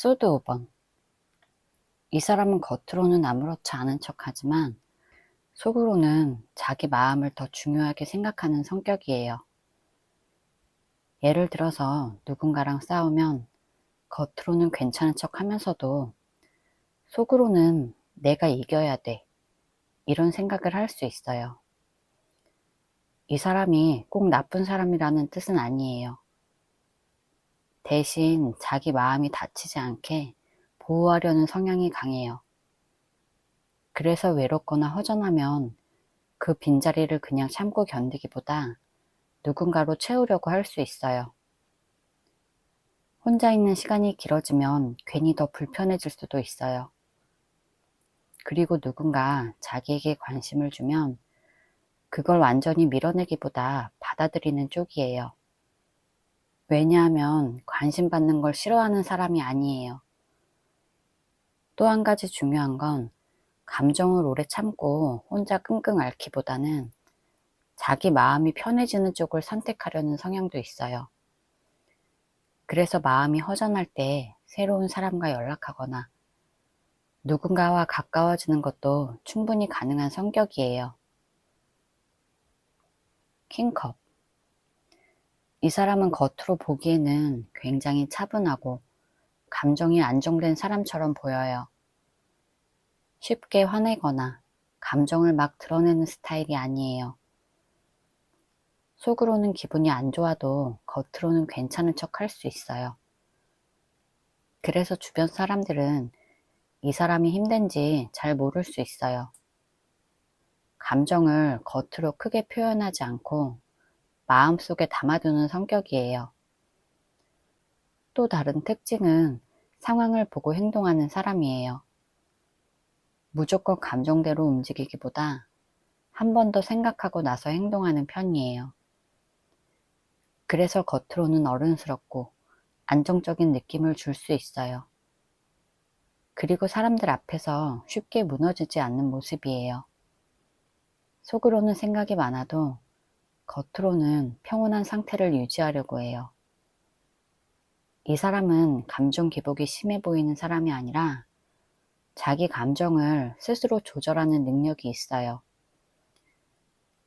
소드 5번. 이 사람은 겉으로는 아무렇지 않은 척하지만 속으로는 자기 마음을 더 중요하게 생각하는 성격이에요. 예를 들어서 누군가랑 싸우면 겉으로는 괜찮은 척 하면서도 속으로는 내가 이겨야 돼, 이런 생각을 할 수 있어요. 이 사람이 꼭 나쁜 사람이라는 뜻은 아니에요. 대신 자기 마음이 다치지 않게 보호하려는 성향이 강해요. 그래서 외롭거나 허전하면 그 빈자리를 그냥 참고 견디기보다 누군가로 채우려고 할 수 있어요. 혼자 있는 시간이 길어지면 괜히 더 불편해질 수도 있어요. 그리고 누군가 자기에게 관심을 주면 그걸 완전히 밀어내기보다 받아들이는 쪽이에요. 왜냐하면 관심 받는 걸 싫어하는 사람이 아니에요. 또 한 가지 중요한 건 감정을 오래 참고 혼자 끙끙 앓기보다는 자기 마음이 편해지는 쪽을 선택하려는 성향도 있어요. 그래서 마음이 허전할 때 새로운 사람과 연락하거나 누군가와 가까워지는 것도 충분히 가능한 성격이에요. 킹컵. 이 사람은 겉으로 보기에는 굉장히 차분하고 감정이 안정된 사람처럼 보여요. 쉽게 화내거나 감정을 막 드러내는 스타일이 아니에요. 속으로는 기분이 안 좋아도 겉으로는 괜찮은 척 할 수 있어요. 그래서 주변 사람들은 이 사람이 힘든지 잘 모를 수 있어요. 감정을 겉으로 크게 표현하지 않고 마음속에 담아두는 성격이에요. 또 다른 특징은 상황을 보고 행동하는 사람이에요. 무조건 감정대로 움직이기보다 한 번 더 생각하고 나서 행동하는 편이에요. 그래서 겉으로는 어른스럽고 안정적인 느낌을 줄 수 있어요. 그리고 사람들 앞에서 쉽게 무너지지 않는 모습이에요. 속으로는 생각이 많아도 겉으로는 평온한 상태를 유지하려고 해요. 이 사람은 감정 기복이 심해 보이는 사람이 아니라 자기 감정을 스스로 조절하는 능력이 있어요.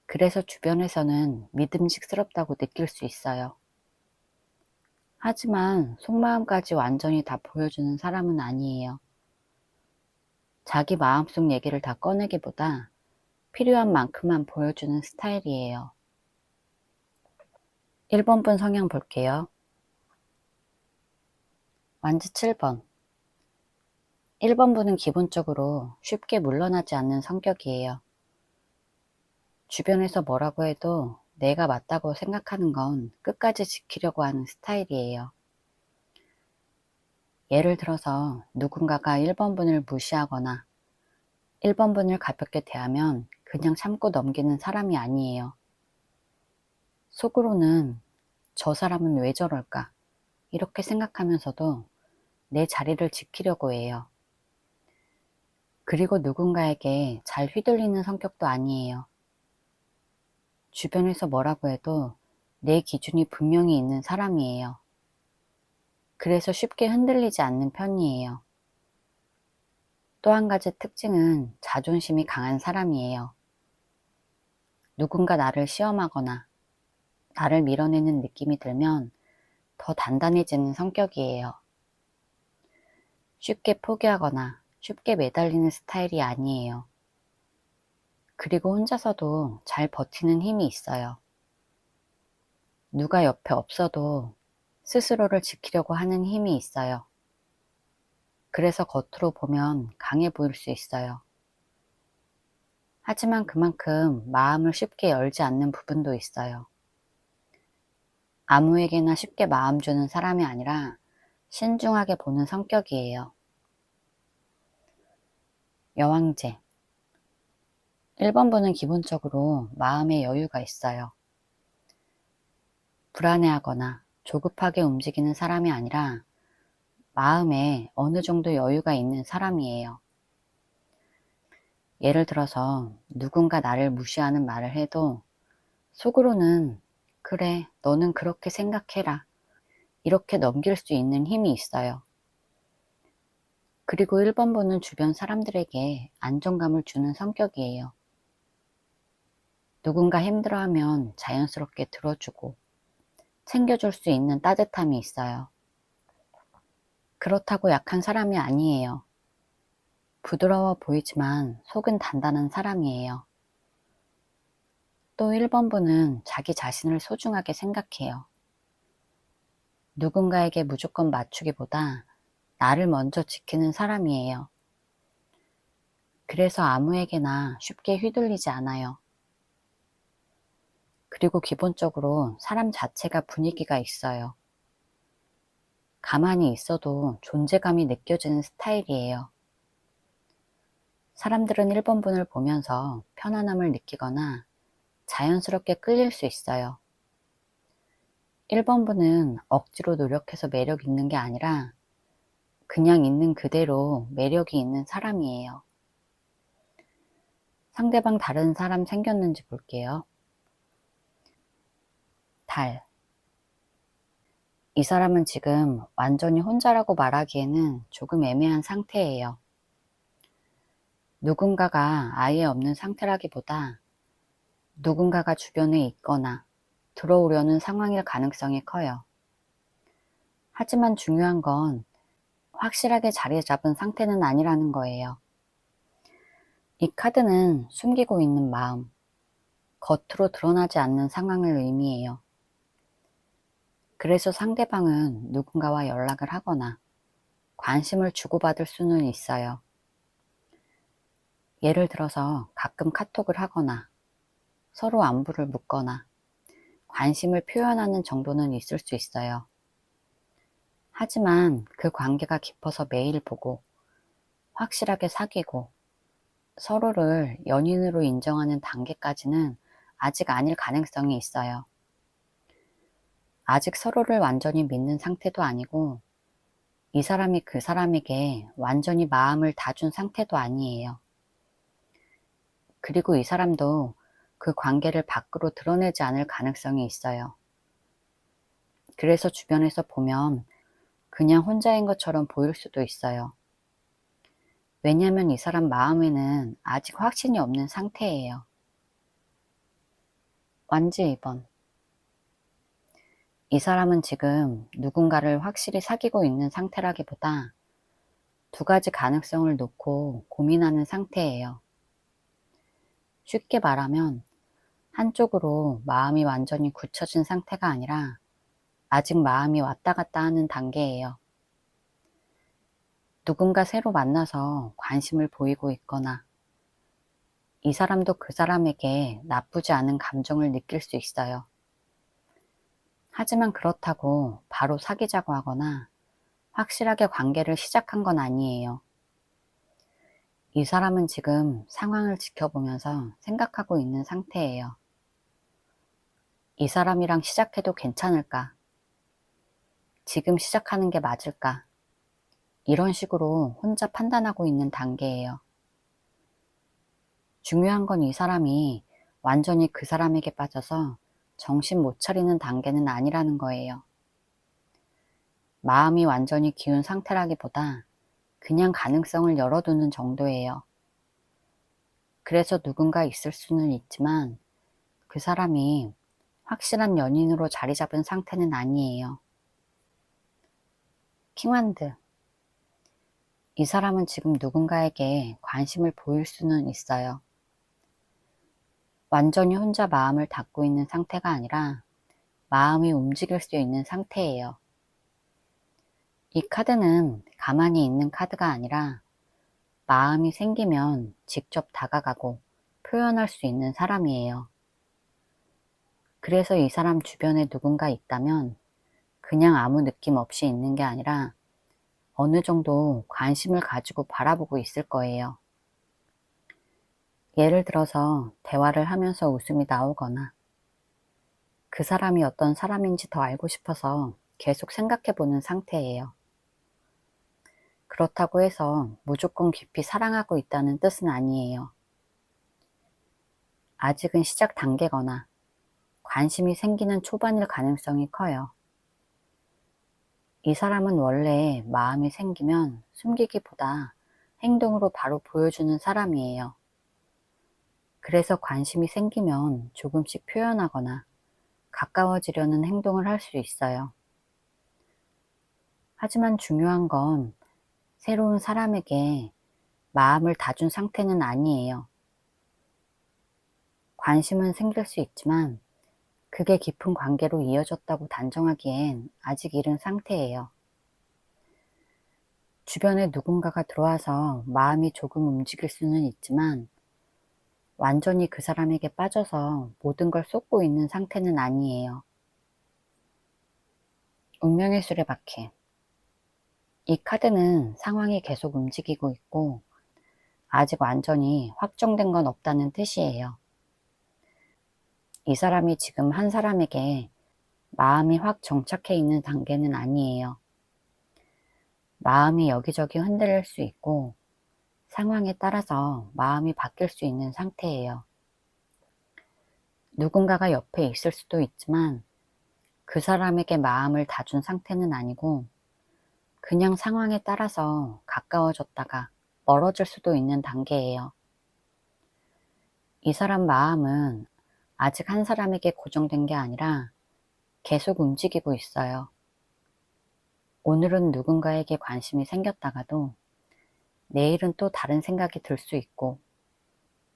그래서 주변에서는 믿음직스럽다고 느낄 수 있어요. 하지만 속마음까지 완전히 다 보여주는 사람은 아니에요. 자기 마음속 얘기를 다 꺼내기보다 필요한 만큼만 보여주는 스타일이에요. 1번 분 성향 볼게요. 완지 7번. 1번 분은 기본적으로 쉽게 물러나지 않는 성격이에요. 주변에서 뭐라고 해도 내가 맞다고 생각하는 건 끝까지 지키려고 하는 스타일이에요. 예를 들어서 누군가가 1번 분을 무시하거나 1번 분을 가볍게 대하면 그냥 참고 넘기는 사람이 아니에요. 속으로는 저 사람은 왜 저럴까? 이렇게 생각하면서도 내 자리를 지키려고 해요. 그리고 누군가에게 잘 휘둘리는 성격도 아니에요. 주변에서 뭐라고 해도 내 기준이 분명히 있는 사람이에요. 그래서 쉽게 흔들리지 않는 편이에요. 또 한 가지 특징은 자존심이 강한 사람이에요. 누군가 나를 시험하거나 나를 밀어내는 느낌이 들면 더 단단해지는 성격이에요. 쉽게 포기하거나 쉽게 매달리는 스타일이 아니에요. 그리고 혼자서도 잘 버티는 힘이 있어요. 누가 옆에 없어도 스스로를 지키려고 하는 힘이 있어요. 그래서 겉으로 보면 강해 보일 수 있어요. 하지만 그만큼 마음을 쉽게 열지 않는 부분도 있어요. 아무에게나 쉽게 마음 주는 사람이 아니라 신중하게 보는 성격이에요. 여왕제. 1번 분은 기본적으로 마음에 여유가 있어요. 불안해하거나 조급하게 움직이는 사람이 아니라 마음에 어느 정도 여유가 있는 사람이에요. 예를 들어서 누군가 나를 무시하는 말을 해도 속으로는 그래, 너는 그렇게 생각해라, 이렇게 넘길 수 있는 힘이 있어요. 그리고 1번분은 주변 사람들에게 안정감을 주는 성격이에요. 누군가 힘들어하면 자연스럽게 들어주고 챙겨줄 수 있는 따뜻함이 있어요. 그렇다고 약한 사람이 아니에요. 부드러워 보이지만 속은 단단한 사람이에요. 또 1번분은 자기 자신을 소중하게 생각해요. 누군가에게 무조건 맞추기보다 나를 먼저 지키는 사람이에요. 그래서 아무에게나 쉽게 휘둘리지 않아요. 그리고 기본적으로 사람 자체가 분위기가 있어요. 가만히 있어도 존재감이 느껴지는 스타일이에요. 사람들은 1번분을 보면서 편안함을 느끼거나 자연스럽게 끌릴 수 있어요. 1번분은 억지로 노력해서 매력 있는 게 아니라 그냥 있는 그대로 매력이 있는 사람이에요. 상대방 다른 사람 생겼는지 볼게요. 달. 이 사람은 지금 완전히 혼자라고 말하기에는 조금 애매한 상태예요. 누군가가 아예 없는 상태라기보다 누군가가 주변에 있거나 들어오려는 상황일 가능성이 커요. 하지만 중요한 건 확실하게 자리 잡은 상태는 아니라는 거예요. 이 카드는 숨기고 있는 마음, 겉으로 드러나지 않는 상황을 의미해요. 그래서 상대방은 누군가와 연락을 하거나 관심을 주고받을 수는 있어요. 예를 들어서 가끔 카톡을 하거나 서로 안부를 묻거나 관심을 표현하는 정도는 있을 수 있어요. 하지만 그 관계가 깊어서 매일 보고 확실하게 사귀고 서로를 연인으로 인정하는 단계까지는 아직 아닐 가능성이 있어요. 아직 서로를 완전히 믿는 상태도 아니고 이 사람이 그 사람에게 완전히 마음을 다 준 상태도 아니에요. 그리고 이 사람도 그 관계를 밖으로 드러내지 않을 가능성이 있어요. 그래서 주변에서 보면 그냥 혼자인 것처럼 보일 수도 있어요. 왜냐하면 이 사람 마음에는 아직 확신이 없는 상태예요. 완지 2번. 이 사람은 지금 누군가를 확실히 사귀고 있는 상태라기보다 두 가지 가능성을 놓고 고민하는 상태예요. 쉽게 말하면 한쪽으로 마음이 완전히 굳혀진 상태가 아니라 아직 마음이 왔다 갔다 하는 단계예요. 누군가 새로 만나서 관심을 보이고 있거나 이 사람도 그 사람에게 나쁘지 않은 감정을 느낄 수 있어요. 하지만 그렇다고 바로 사귀자고 하거나 확실하게 관계를 시작한 건 아니에요. 이 사람은 지금 상황을 지켜보면서 생각하고 있는 상태예요. 이 사람이랑 시작해도 괜찮을까? 지금 시작하는 게 맞을까? 이런 식으로 혼자 판단하고 있는 단계예요. 중요한 건 이 사람이 완전히 그 사람에게 빠져서 정신 못 차리는 단계는 아니라는 거예요. 마음이 완전히 기운 상태라기보다 그냥 가능성을 열어두는 정도예요. 그래서 누군가 있을 수는 있지만 그 사람이 확실한 연인으로 자리 잡은 상태는 아니에요. 킹완드. 이 사람은 지금 누군가에게 관심을 보일 수는 있어요. 완전히 혼자 마음을 닫고 있는 상태가 아니라 마음이 움직일 수 있는 상태예요. 이 카드는 가만히 있는 카드가 아니라 마음이 생기면 직접 다가가고 표현할 수 있는 사람이에요. 그래서 이 사람 주변에 누군가 있다면 그냥 아무 느낌 없이 있는 게 아니라 어느 정도 관심을 가지고 바라보고 있을 거예요. 예를 들어서 대화를 하면서 웃음이 나오거나 그 사람이 어떤 사람인지 더 알고 싶어서 계속 생각해 보는 상태예요. 그렇다고 해서 무조건 깊이 사랑하고 있다는 뜻은 아니에요. 아직은 시작 단계거나 관심이 생기는 초반일 가능성이 커요. 이 사람은 원래 마음이 생기면 숨기기보다 행동으로 바로 보여주는 사람이에요. 그래서 관심이 생기면 조금씩 표현하거나 가까워지려는 행동을 할 수 있어요. 하지만 중요한 건 새로운 사람에게 마음을 다 준 상태는 아니에요. 관심은 생길 수 있지만 그게 깊은 관계로 이어졌다고 단정하기엔 아직 이른 상태예요. 주변에 누군가가 들어와서 마음이 조금 움직일 수는 있지만 완전히 그 사람에게 빠져서 모든 걸 쏟고 있는 상태는 아니에요. 운명의 수레바퀴. 이 카드는 상황이 계속 움직이고 있고 아직 완전히 확정된 건 없다는 뜻이에요. 이 사람이 지금 한 사람에게 마음이 확 정착해 있는 단계는 아니에요. 마음이 여기저기 흔들릴 수 있고 상황에 따라서 마음이 바뀔 수 있는 상태예요. 누군가가 옆에 있을 수도 있지만 그 사람에게 마음을 다 준 상태는 아니고 그냥 상황에 따라서 가까워졌다가 멀어질 수도 있는 단계예요. 이 사람 마음은 아직 한 사람에게 고정된 게 아니라 계속 움직이고 있어요. 오늘은 누군가에게 관심이 생겼다가도 내일은 또 다른 생각이 들 수 있고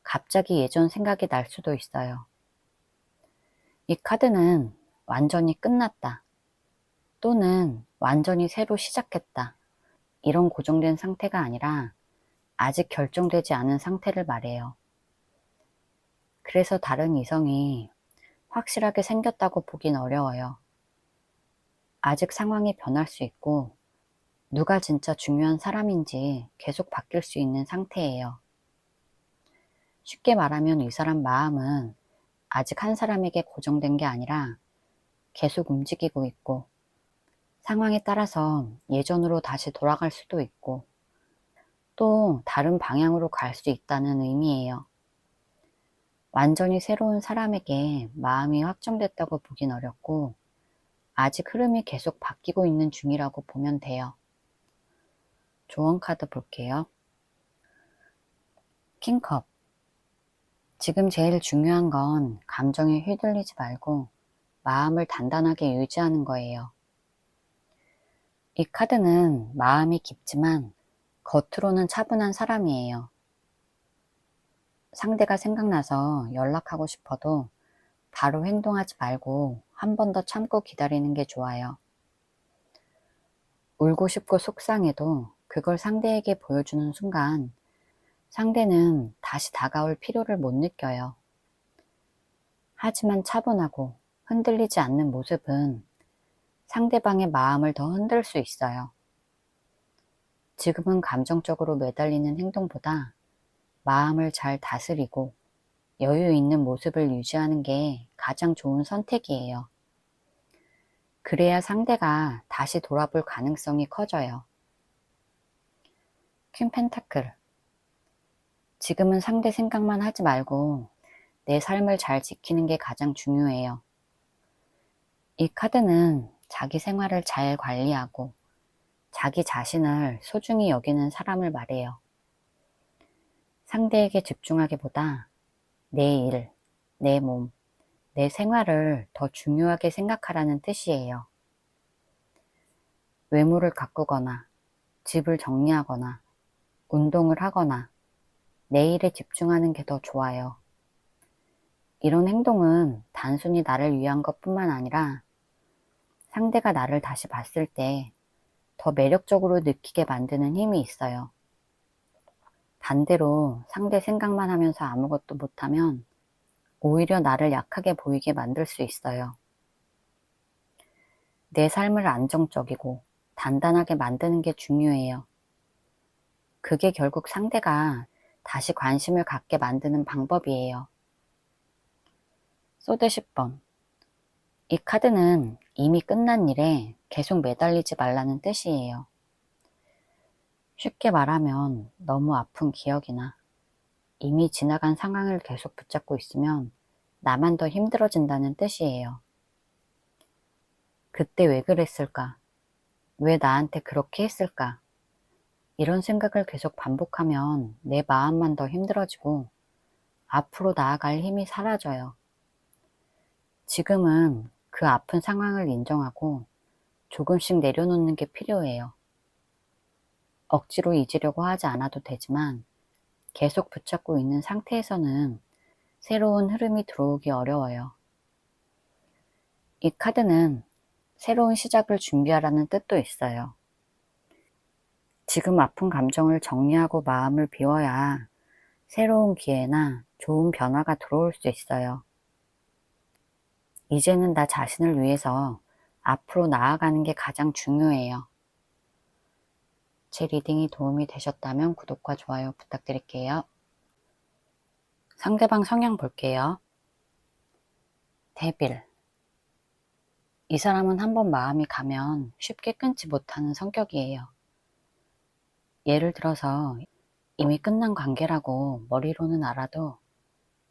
갑자기 예전 생각이 날 수도 있어요. 이 카드는 완전히 끝났다 또는 완전히 새로 시작했다 이런 고정된 상태가 아니라 아직 결정되지 않은 상태를 말해요. 그래서 다른 이성이 확실하게 생겼다고 보긴 어려워요. 아직 상황이 변할 수 있고 누가 진짜 중요한 사람인지 계속 바뀔 수 있는 상태예요. 쉽게 말하면 이 사람 마음은 아직 한 사람에게 고정된 게 아니라 계속 움직이고 있고 상황에 따라서 예전으로 다시 돌아갈 수도 있고 또 다른 방향으로 갈 수 있다는 의미예요. 완전히 새로운 사람에게 마음이 확정됐다고 보긴 어렵고 아직 흐름이 계속 바뀌고 있는 중이라고 보면 돼요. 조언 카드 볼게요. 킹컵. 지금 제일 중요한 건 감정에 휘둘리지 말고 마음을 단단하게 유지하는 거예요. 이 카드는 마음이 깊지만 겉으로는 차분한 사람이에요. 상대가 생각나서 연락하고 싶어도 바로 행동하지 말고 한 번 더 참고 기다리는 게 좋아요. 울고 싶고 속상해도 그걸 상대에게 보여주는 순간 상대는 다시 다가올 필요를 못 느껴요. 하지만 차분하고 흔들리지 않는 모습은 상대방의 마음을 더 흔들 수 있어요. 지금은 감정적으로 매달리는 행동보다 마음을 잘 다스리고 여유 있는 모습을 유지하는 게 가장 좋은 선택이에요. 그래야 상대가 다시 돌아볼 가능성이 커져요. 퀸 펜타클. 지금은 상대 생각만 하지 말고 내 삶을 잘 지키는 게 가장 중요해요. 이 카드는 자기 생활을 잘 관리하고 자기 자신을 소중히 여기는 사람을 말해요. 상대에게 집중하기보다 내 일, 내 몸, 내 생활을 더 중요하게 생각하라는 뜻이에요. 외모를 가꾸거나 집을 정리하거나 운동을 하거나 내 일에 집중하는 게 더 좋아요. 이런 행동은 단순히 나를 위한 것뿐만 아니라 상대가 나를 다시 봤을 때 더 매력적으로 느끼게 만드는 힘이 있어요. 반대로 상대 생각만 하면서 아무것도 못하면 오히려 나를 약하게 보이게 만들 수 있어요. 내 삶을 안정적이고 단단하게 만드는 게 중요해요. 그게 결국 상대가 다시 관심을 갖게 만드는 방법이에요. 소드 10번. 이 카드는 이미 끝난 일에 계속 매달리지 말라는 뜻이에요. 쉽게 말하면 너무 아픈 기억이나 이미 지나간 상황을 계속 붙잡고 있으면 나만 더 힘들어진다는 뜻이에요. 그때 왜 그랬을까? 왜 나한테 그렇게 했을까? 이런 생각을 계속 반복하면 내 마음만 더 힘들어지고 앞으로 나아갈 힘이 사라져요. 지금은 그 아픈 상황을 인정하고 조금씩 내려놓는 게 필요해요. 억지로 잊으려고 하지 않아도 되지만 계속 붙잡고 있는 상태에서는 새로운 흐름이 들어오기 어려워요. 이 카드는 새로운 시작을 준비하라는 뜻도 있어요. 지금 아픈 감정을 정리하고 마음을 비워야 새로운 기회나 좋은 변화가 들어올 수 있어요. 이제는 나 자신을 위해서 앞으로 나아가는 게 가장 중요해요. 제 리딩이 도움이 되셨다면 구독과 좋아요 부탁드릴게요. 상대방 성향 볼게요. 데빌. 이 사람은 한번 마음이 가면 쉽게 끊지 못하는 성격이에요. 예를 들어서 이미 끝난 관계라고 머리로는 알아도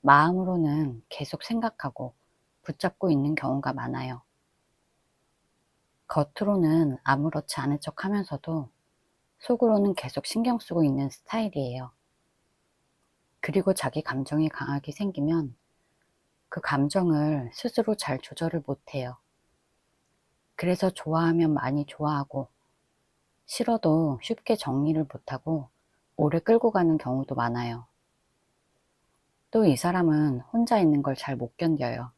마음으로는 계속 생각하고 붙잡고 있는 경우가 많아요. 겉으로는 아무렇지 않은 척 하면서도 속으로는 계속 신경 쓰고 있는 스타일이에요. 그리고 자기 감정이 강하게 생기면 그 감정을 스스로 잘 조절을 못해요. 그래서 좋아하면 많이 좋아하고 싫어도 쉽게 정리를 못하고 오래 끌고 가는 경우도 많아요. 또 이 사람은 혼자 있는 걸 잘 못 견뎌요.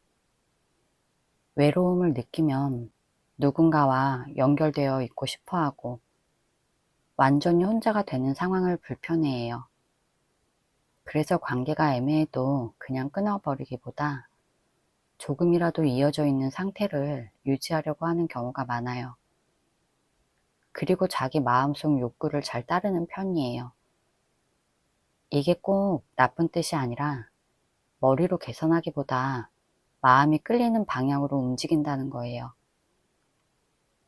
외로움을 느끼면 누군가와 연결되어 있고 싶어 하고 완전히 혼자가 되는 상황을 불편해해요. 그래서 관계가 애매해도 그냥 끊어버리기보다 조금이라도 이어져 있는 상태를 유지하려고 하는 경우가 많아요. 그리고 자기 마음속 욕구를 잘 따르는 편이에요. 이게 꼭 나쁜 뜻이 아니라 머리로 개선하기보다 마음이 끌리는 방향으로 움직인다는 거예요.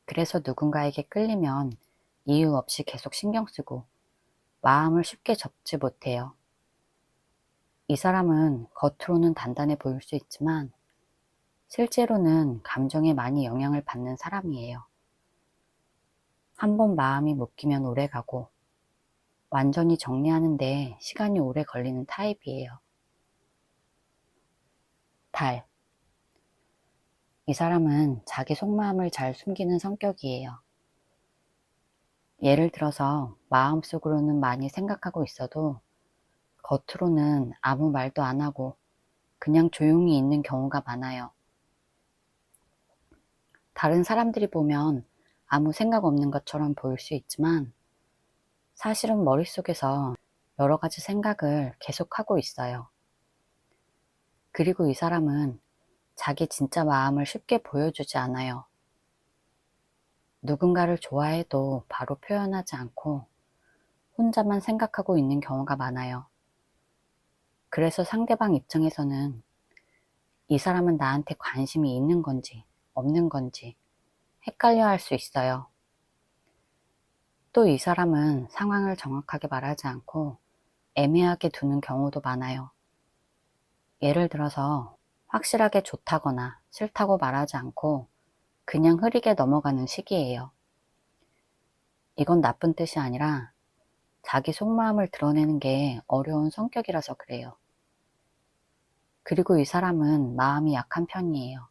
그래서 누군가에게 끌리면 이유 없이 계속 신경 쓰고 마음을 쉽게 접지 못해요. 이 사람은 겉으로는 단단해 보일 수 있지만 실제로는 감정에 많이 영향을 받는 사람이에요. 한번 마음이 묶이면 오래 가고 완전히 정리하는데 시간이 오래 걸리는 타입이에요. 달. 이 사람은 자기 속마음을 잘 숨기는 성격이에요. 예를 들어서 마음속으로는 많이 생각하고 있어도 겉으로는 아무 말도 안 하고 그냥 조용히 있는 경우가 많아요. 다른 사람들이 보면 아무 생각 없는 것처럼 보일 수 있지만 사실은 머릿속에서 여러 가지 생각을 계속하고 있어요. 그리고 이 사람은 자기 진짜 마음을 쉽게 보여주지 않아요. 누군가를 좋아해도 바로 표현하지 않고 혼자만 생각하고 있는 경우가 많아요. 그래서 상대방 입장에서는 이 사람은 나한테 관심이 있는 건지 없는 건지 헷갈려 할 수 있어요. 또 이 사람은 상황을 정확하게 말하지 않고 애매하게 두는 경우도 많아요. 예를 들어서 확실하게 좋다거나 싫다고 말하지 않고 그냥 흐리게 넘어가는 식이에요. 이건 나쁜 뜻이 아니라 자기 속마음을 드러내는 게 어려운 성격이라서 그래요. 그리고 이 사람은 마음이 약한 편이에요.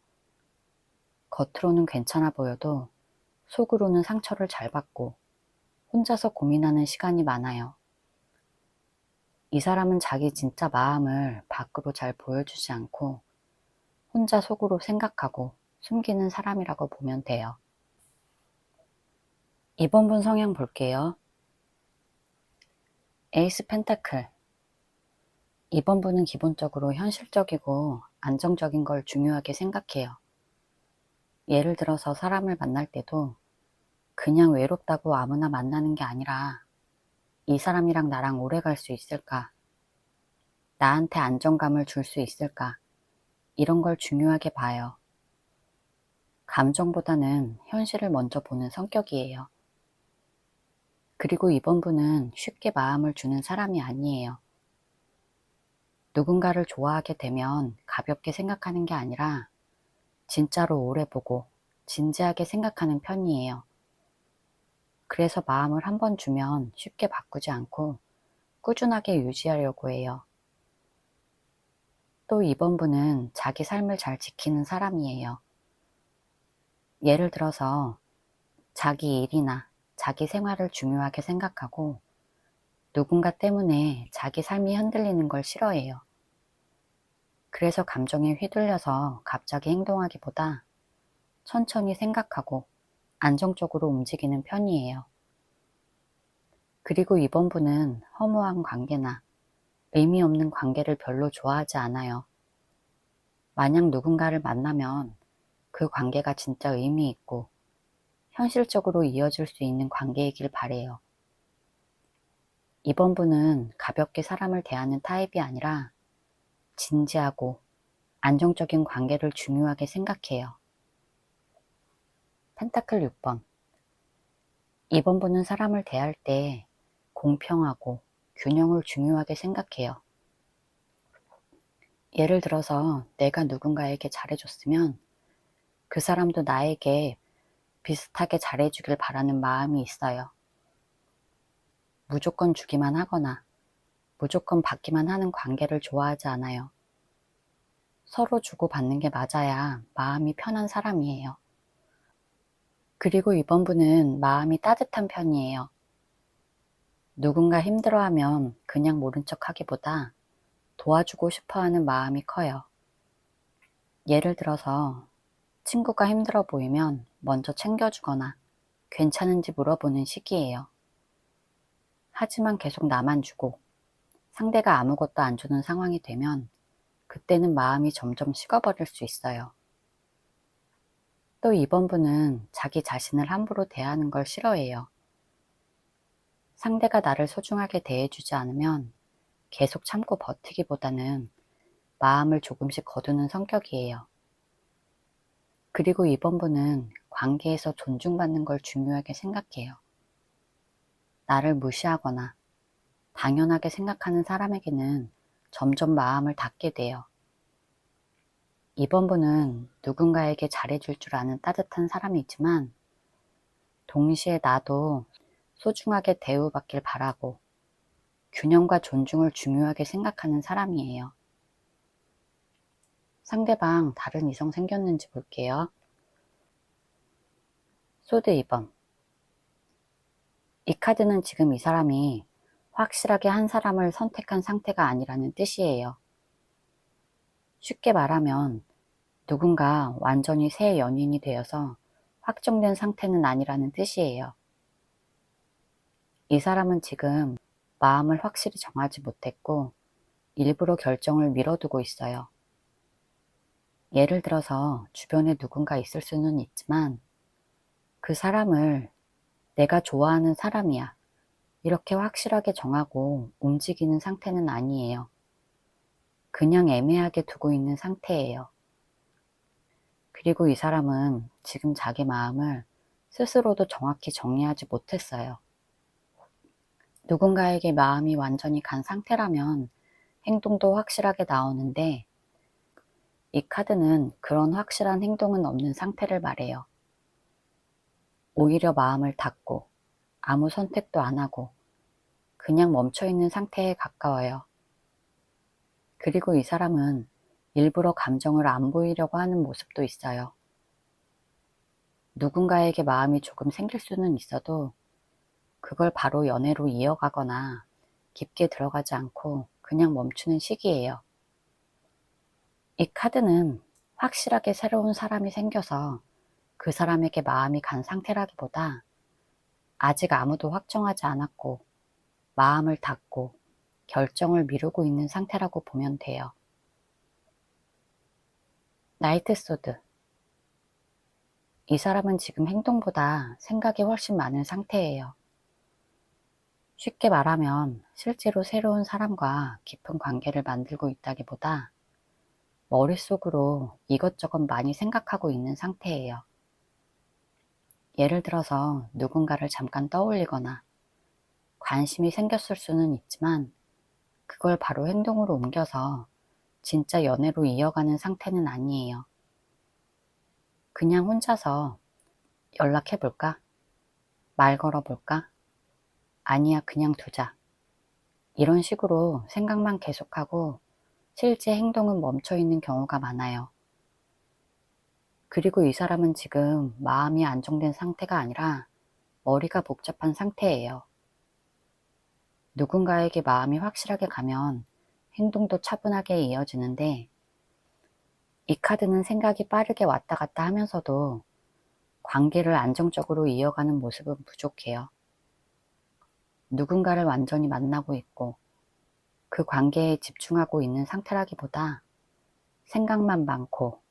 겉으로는 괜찮아 보여도 속으로는 상처를 잘 받고 혼자서 고민하는 시간이 많아요. 이 사람은 자기 진짜 마음을 밖으로 잘 보여주지 않고 혼자 속으로 생각하고 숨기는 사람이라고 보면 돼요. 이번 분 성향 볼게요. 에이스 펜타클. 이번 분은 기본적으로 현실적이고 안정적인 걸 중요하게 생각해요. 예를 들어서 사람을 만날 때도 그냥 외롭다고 아무나 만나는 게 아니라 이 사람이랑 나랑 오래 갈 수 있을까? 나한테 안정감을 줄 수 있을까? 이런 걸 중요하게 봐요. 감정보다는 현실을 먼저 보는 성격이에요. 그리고 이번 분은 쉽게 마음을 주는 사람이 아니에요. 누군가를 좋아하게 되면 가볍게 생각하는 게 아니라 진짜로 오래 보고 진지하게 생각하는 편이에요. 그래서 마음을 한번 주면 쉽게 바꾸지 않고 꾸준하게 유지하려고 해요. 또 2번분은 자기 삶을 잘 지키는 사람이에요. 예를 들어서 자기 일이나 자기 생활을 중요하게 생각하고 누군가 때문에 자기 삶이 흔들리는 걸 싫어해요. 그래서 감정에 휘둘려서 갑자기 행동하기보다 천천히 생각하고 안정적으로 움직이는 편이에요. 그리고 2번분은 허무한 관계나 의미 없는 관계를 별로 좋아하지 않아요. 만약 누군가를 만나면 그 관계가 진짜 의미 있고 현실적으로 이어질 수 있는 관계이길 바래요. 2번분은 가볍게 사람을 대하는 타입이 아니라 진지하고 안정적인 관계를 중요하게 생각해요. 펜타클 6번. 2번분은 사람을 대할 때 공평하고 균형을 중요하게 생각해요. 예를 들어서 내가 누군가에게 잘해줬으면 그 사람도 나에게 비슷하게 잘해주길 바라는 마음이 있어요. 무조건 주기만 하거나 무조건 받기만 하는 관계를 좋아하지 않아요. 서로 주고받는 게 맞아야 마음이 편한 사람이에요. 그리고 2번분은 마음이 따뜻한 편이에요. 누군가 힘들어하면 그냥 모른 척 하기보다 도와주고 싶어 하는 마음이 커요. 예를 들어서 친구가 힘들어 보이면 먼저 챙겨주거나 괜찮은지 물어보는 식이에요. 하지만 계속 나만 주고 상대가 아무것도 안 주는 상황이 되면 그때는 마음이 점점 식어버릴 수 있어요. 또 2번분은 자기 자신을 함부로 대하는 걸 싫어해요. 상대가 나를 소중하게 대해주지 않으면 계속 참고 버티기보다는 마음을 조금씩 거두는 성격이에요. 그리고 2번분은 관계에서 존중받는 걸 중요하게 생각해요. 나를 무시하거나 당연하게 생각하는 사람에게는 점점 마음을 닫게 돼요. 2번분은 누군가에게 잘해줄 줄 아는 따뜻한 사람이지만 동시에 나도 소중하게 대우받길 바라고 균형과 존중을 중요하게 생각하는 사람이에요. 상대방 다른 이성 생겼는지 볼게요. 소드 2번. 이 카드는 지금 이 사람이 확실하게 한 사람을 선택한 상태가 아니라는 뜻이에요. 쉽게 말하면 누군가 완전히 새 연인이 되어서 확정된 상태는 아니라는 뜻이에요. 이 사람은 지금 마음을 확실히 정하지 못했고 일부러 결정을 미뤄두고 있어요. 예를 들어서 주변에 누군가 있을 수는 있지만 그 사람을 내가 좋아하는 사람이야 이렇게 확실하게 정하고 움직이는 상태는 아니에요. 그냥 애매하게 두고 있는 상태예요. 그리고 이 사람은 지금 자기 마음을 스스로도 정확히 정리하지 못했어요. 누군가에게 마음이 완전히 간 상태라면 행동도 확실하게 나오는데 이 카드는 그런 확실한 행동은 없는 상태를 말해요. 오히려 마음을 닫고 아무 선택도 안 하고 그냥 멈춰있는 상태에 가까워요. 그리고 이 사람은 일부러 감정을 안 보이려고 하는 모습도 있어요. 누군가에게 마음이 조금 생길 수는 있어도 그걸 바로 연애로 이어가거나 깊게 들어가지 않고 그냥 멈추는 시기예요. 이 카드는 확실하게 새로운 사람이 생겨서 그 사람에게 마음이 간 상태라기보다 아직 아무도 확정하지 않았고 마음을 닫고 결정을 미루고 있는 상태라고 보면 돼요. 나이트 소드. 이 사람은 지금 행동보다 생각이 훨씬 많은 상태예요. 쉽게 말하면 실제로 새로운 사람과 깊은 관계를 만들고 있다기보다 머릿속으로 이것저것 많이 생각하고 있는 상태예요. 예를 들어서 누군가를 잠깐 떠올리거나 관심이 생겼을 수는 있지만 그걸 바로 행동으로 옮겨서 진짜 연애로 이어가는 상태는 아니에요. 그냥 혼자서 연락해볼까? 말 걸어볼까? 아니야, 그냥 두자. 이런 식으로 생각만 계속하고 실제 행동은 멈춰 있는 경우가 많아요. 그리고 이 사람은 지금 마음이 안정된 상태가 아니라 머리가 복잡한 상태예요. 누군가에게 마음이 확실하게 가면 행동도 차분하게 이어지는데, 이 카드는 생각이 빠르게 왔다 갔다 하면서도 관계를 안정적으로 이어가는 모습은 부족해요. 누군가를 완전히 만나고 있고 그 관계에 집중하고 있는 상태라기보다 생각만 많고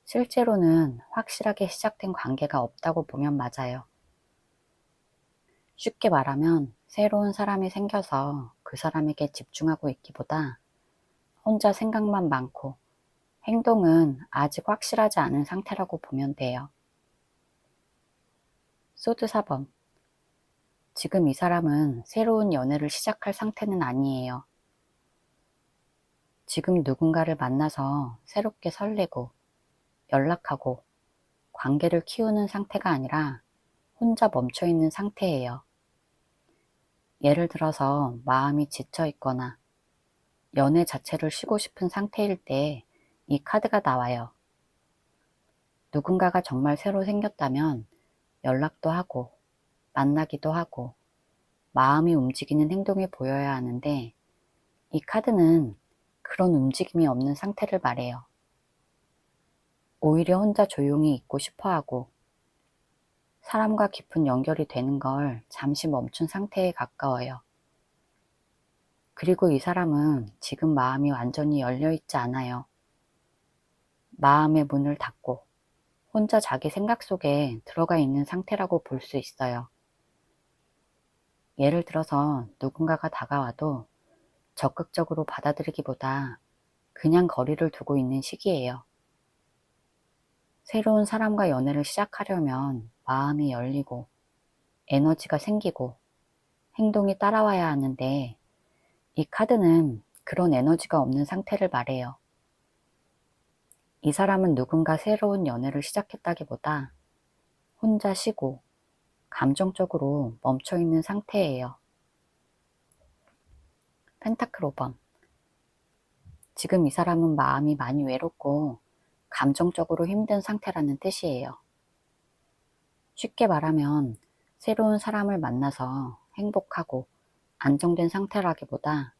실제로는 확실하게 시작된 관계가 없다고 보면 맞아요. 쉽게 말하면 새로운 사람이 생겨서 그 사람에게 집중하고 있기보다 혼자 생각만 많고 행동은 아직 확실하지 않은 상태라고 보면 돼요. 소드 4번. 지금 이 사람은 새로운 연애를 시작할 상태는 아니에요. 지금 누군가를 만나서 새롭게 설레고 연락하고 관계를 키우는 상태가 아니라 혼자 멈춰 있는 상태예요. 예를 들어서 마음이 지쳐 있거나 연애 자체를 쉬고 싶은 상태일 때 이 카드가 나와요. 누군가가 정말 새로 생겼다면 연락도 하고 만나기도 하고 마음이 움직이는 행동이 보여야 하는데, 이 카드는 그런 움직임이 없는 상태를 말해요. 오히려 혼자 조용히 있고 싶어 하고 사람과 깊은 연결이 되는 걸 잠시 멈춘 상태에 가까워요. 그리고 이 사람은 지금 마음이 완전히 열려 있지 않아요. 마음의 문을 닫고 혼자 자기 생각 속에 들어가 있는 상태라고 볼 수 있어요. 예를 들어서 누군가가 다가와도 적극적으로 받아들이기보다 그냥 거리를 두고 있는 시기예요. 새로운 사람과 연애를 시작하려면 마음이 열리고 에너지가 생기고 행동이 따라와야 하는데, 이 카드는 그런 에너지가 없는 상태를 말해요. 이 사람은 누군가 새로운 연애를 시작했다기보다 혼자 쉬고 감정적으로 멈춰 있는 상태예요. 펜타클 5번. 지금 이 사람은 마음이 많이 외롭고 감정적으로 힘든 상태라는 뜻이에요. 쉽게 말하면 새로운 사람을 만나서 행복하고 안정된 상태라기보다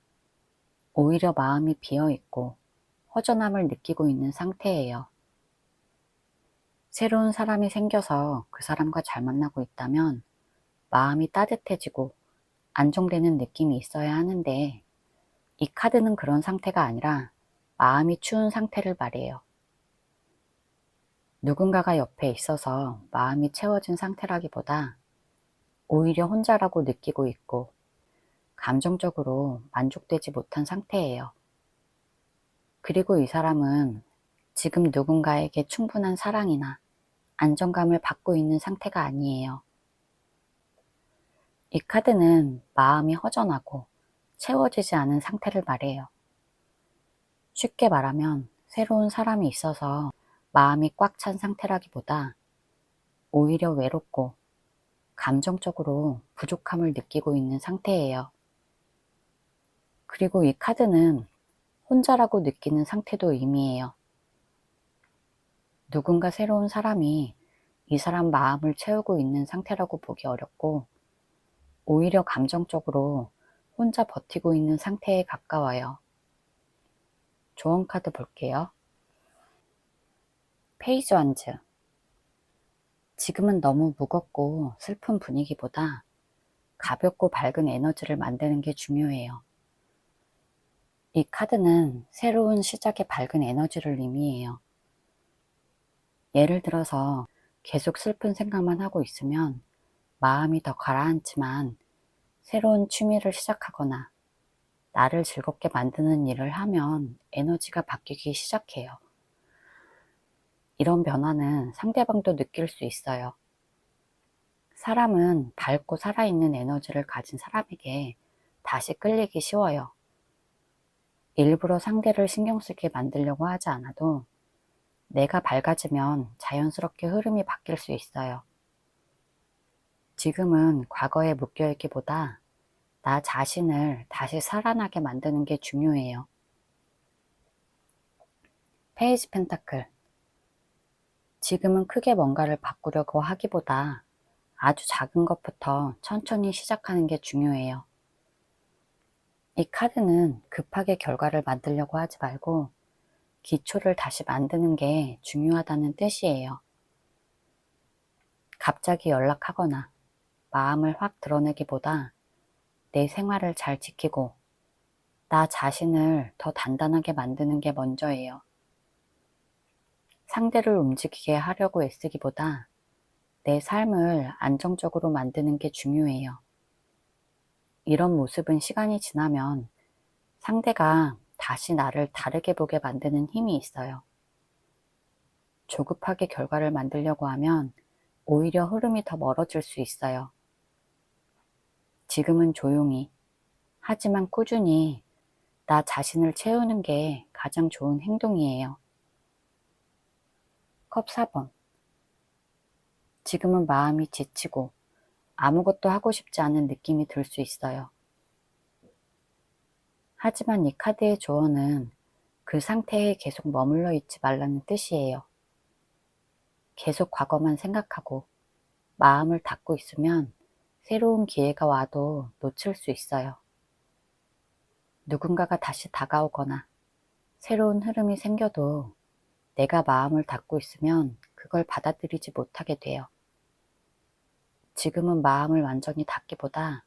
오히려 마음이 비어있고 허전함을 느끼고 있는 상태예요. 새로운 사람이 생겨서 그 사람과 잘 만나고 있다면 마음이 따뜻해지고 안정되는 느낌이 있어야 하는데, 이 카드는 그런 상태가 아니라 마음이 추운 상태를 말해요. 누군가가 옆에 있어서 마음이 채워진 상태라기보다 오히려 혼자라고 느끼고 있고 감정적으로 만족되지 못한 상태예요. 그리고 이 사람은 지금 누군가에게 충분한 사랑이나 안정감을 받고 있는 상태가 아니에요. 이 카드는 마음이 허전하고 채워지지 않은 상태를 말해요. 쉽게 말하면 새로운 사람이 있어서 마음이 꽉 찬 상태라기보다 오히려 외롭고 감정적으로 부족함을 느끼고 있는 상태예요. 그리고 이 카드는 혼자라고 느끼는 상태도 의미해요. 누군가 새로운 사람이 이 사람 마음을 채우고 있는 상태라고 보기 어렵고 오히려 감정적으로 혼자 버티고 있는 상태에 가까워요. 조언 카드 볼게요. 페이지 완즈. 지금은 너무 무겁고 슬픈 분위기보다 가볍고 밝은 에너지를 만드는 게 중요해요. 이 카드는 새로운 시작의 밝은 에너지를 의미해요. 예를 들어서 계속 슬픈 생각만 하고 있으면 마음이 더 가라앉지만, 새로운 취미를 시작하거나 나를 즐겁게 만드는 일을 하면 에너지가 바뀌기 시작해요. 이런 변화는 상대방도 느낄 수 있어요. 사람은 밝고 살아있는 에너지를 가진 사람에게 다시 끌리기 쉬워요. 일부러 상대를 신경 쓰게 만들려고 하지 않아도 내가 밝아지면 자연스럽게 흐름이 바뀔 수 있어요. 지금은 과거에 묶여있기보다 나 자신을 다시 살아나게 만드는 게 중요해요. 페이지 펜타클. 지금은 크게 뭔가를 바꾸려고 하기보다 아주 작은 것부터 천천히 시작하는 게 중요해요. 이 카드는 급하게 결과를 만들려고 하지 말고 기초를 다시 만드는 게 중요하다는 뜻이에요. 갑자기 연락하거나 마음을 확 드러내기보다 내 생활을 잘 지키고 나 자신을 더 단단하게 만드는 게 먼저예요. 상대를 움직이게 하려고 애쓰기보다 내 삶을 안정적으로 만드는 게 중요해요. 이런 모습은 시간이 지나면 상대가 다시 나를 다르게 보게 만드는 힘이 있어요. 조급하게 결과를 만들려고 하면 오히려 흐름이 더 멀어질 수 있어요. 지금은 조용히, 하지만 꾸준히 나 자신을 채우는 게 가장 좋은 행동이에요. 컵 4번. 지금은 마음이 지치고 아무것도 하고 싶지 않은 느낌이 들 수 있어요. 하지만 이 카드의 조언은 그 상태에 계속 머물러 있지 말라는 뜻이에요. 계속 과거만 생각하고 마음을 닫고 있으면 새로운 기회가 와도 놓칠 수 있어요. 누군가가 다시 다가오거나 새로운 흐름이 생겨도 내가 마음을 닫고 있으면 그걸 받아들이지 못하게 돼요. 지금은 마음을 완전히 닫기보다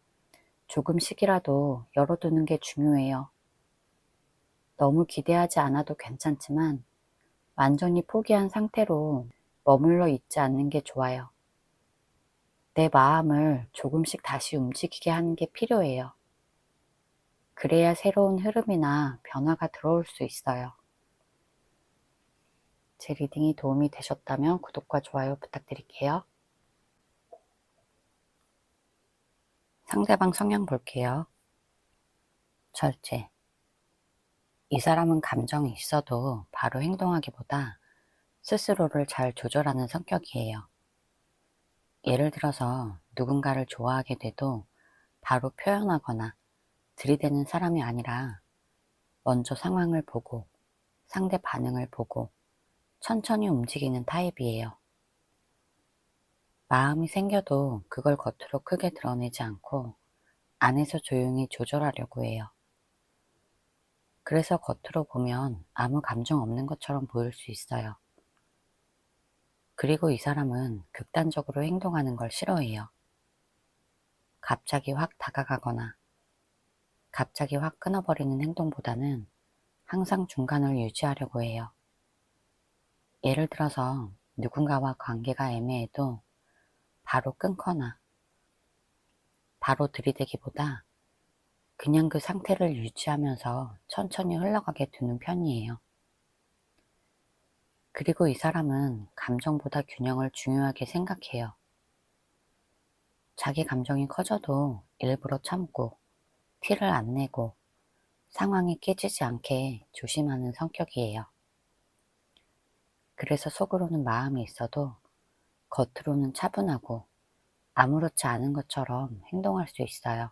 조금씩이라도 열어두는 게 중요해요. 너무 기대하지 않아도 괜찮지만 완전히 포기한 상태로 머물러 있지 않는 게 좋아요. 내 마음을 조금씩 다시 움직이게 하는 게 필요해요. 그래야 새로운 흐름이나 변화가 들어올 수 있어요. 제 리딩이 도움이 되셨다면 구독과 좋아요 부탁드릴게요. 상대방 성향 볼게요. 절제. 이 사람은 감정이 있어도 바로 행동하기보다 스스로를 잘 조절하는 성격이에요. 예를 들어서 누군가를 좋아하게 돼도 바로 표현하거나 들이대는 사람이 아니라 먼저 상황을 보고 상대 반응을 보고 천천히 움직이는 타입이에요. 마음이 생겨도 그걸 겉으로 크게 드러내지 않고 안에서 조용히 조절하려고 해요. 그래서 겉으로 보면 아무 감정 없는 것처럼 보일 수 있어요. 그리고 이 사람은 극단적으로 행동하는 걸 싫어해요. 갑자기 확 다가가거나 갑자기 확 끊어버리는 행동보다는 항상 중간을 유지하려고 해요. 예를 들어서 누군가와 관계가 애매해도 바로 끊거나 바로 들이대기보다 그냥 그 상태를 유지하면서 천천히 흘러가게 두는 편이에요. 그리고 이 사람은 감정보다 균형을 중요하게 생각해요. 자기 감정이 커져도 일부러 참고 티를 안 내고 상황이 깨지지 않게 조심하는 성격이에요. 그래서 속으로는 마음이 있어도 겉으로는 차분하고 아무렇지 않은 것처럼 행동할 수 있어요.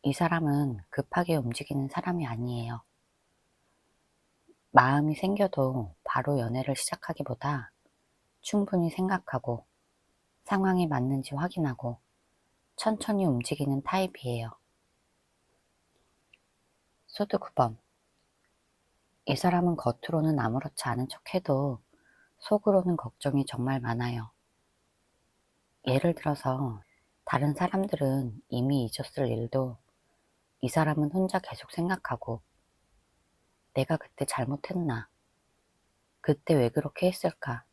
이 사람은 급하게 움직이는 사람이 아니에요. 마음이 생겨도 바로 연애를 시작하기보다 충분히 생각하고 상황이 맞는지 확인하고 천천히 움직이는 타입이에요. 소드 9번. 이 사람은 겉으로는 아무렇지 않은 척해도 속으로는 걱정이 정말 많아요. 예를 들어서 다른 사람들은 이미 잊었을 일도 이 사람은 혼자 계속 생각하고 내가 그때 잘못했나? 그때 왜 그렇게 했을까?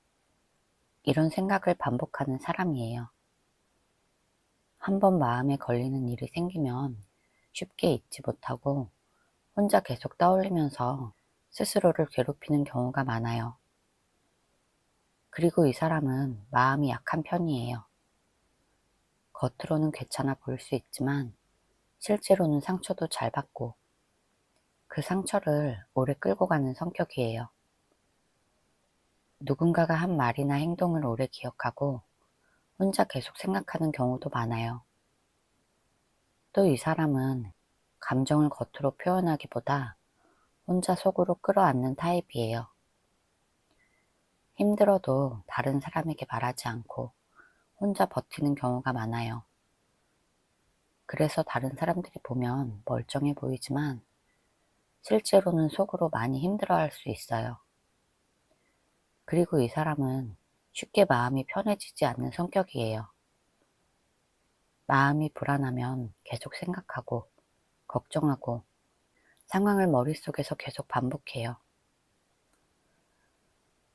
이런 생각을 반복하는 사람이에요. 한번 마음에 걸리는 일이 생기면 쉽게 잊지 못하고 혼자 계속 떠올리면서 스스로를 괴롭히는 경우가 많아요. 그리고 이 사람은 마음이 약한 편이에요. 겉으로는 괜찮아 보일 수 있지만 실제로는 상처도 잘 받고 그 상처를 오래 끌고 가는 성격이에요. 누군가가 한 말이나 행동을 오래 기억하고 혼자 계속 생각하는 경우도 많아요. 또 이 사람은 감정을 겉으로 표현하기보다 혼자 속으로 끌어안는 타입이에요. 힘들어도 다른 사람에게 말하지 않고 혼자 버티는 경우가 많아요. 그래서 다른 사람들이 보면 멀쩡해 보이지만 실제로는 속으로 많이 힘들어할 수 있어요. 그리고 이 사람은 쉽게 마음이 편해지지 않는 성격이에요. 마음이 불안하면 계속 생각하고 걱정하고 상황을 머릿속에서 계속 반복해요.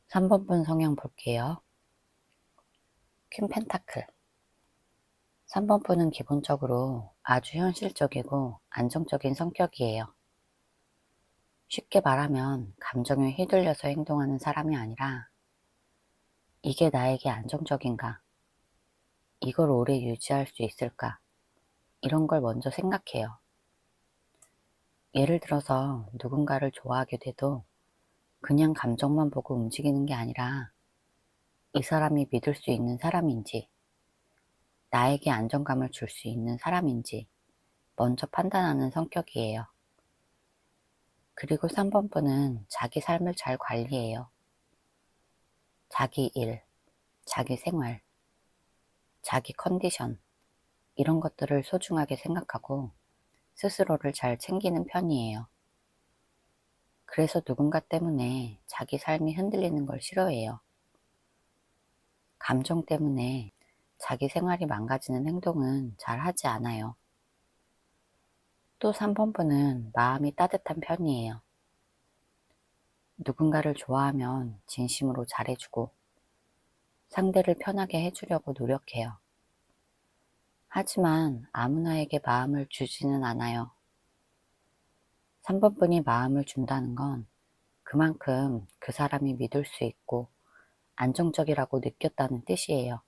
3번분 성향 볼게요. 퀸 펜타클. 3번분은 기본적으로 아주 현실적이고 안정적인 성격이에요. 쉽게 말하면 감정에 휘둘려서 행동하는 사람이 아니라 이게 나에게 안정적인가? 이걸 오래 유지할 수 있을까? 이런 걸 먼저 생각해요. 예를 들어서 누군가를 좋아하게 돼도 그냥 감정만 보고 움직이는 게 아니라 이 사람이 믿을 수 있는 사람인지, 나에게 안정감을 줄 수 있는 사람인지 먼저 판단하는 성격이에요. 그리고 3번분은 자기 삶을 잘 관리해요. 자기 일, 자기 생활, 자기 컨디션, 이런 것들을 소중하게 생각하고 스스로를 잘 챙기는 편이에요. 그래서 누군가 때문에 자기 삶이 흔들리는 걸 싫어해요. 감정 때문에 자기 생활이 망가지는 행동은 잘 하지 않아요. 또 3번분은 마음이 따뜻한 편이에요. 누군가를 좋아하면 진심으로 잘해주고 상대를 편하게 해주려고 노력해요. 하지만 아무나에게 마음을 주지는 않아요. 3번분이 마음을 준다는 건 그만큼 그 사람이 믿을 수 있고 안정적이라고 느꼈다는 뜻이에요.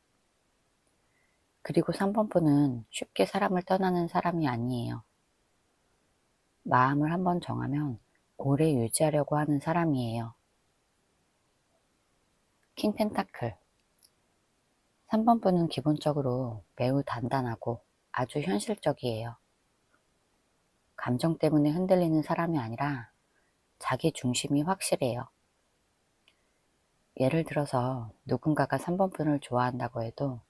그리고 3번분은 쉽게 사람을 떠나는 사람이 아니에요. 마음을 한번 정하면 오래 유지하려고 하는 사람이에요. 킹 펜타클. 3번분은 기본적으로 매우 단단하고 아주 현실적이에요. 감정 때문에 흔들리는 사람이 아니라 자기 중심이 확실해요. 예를 들어서 누군가가 3번분을 좋아한다고 해도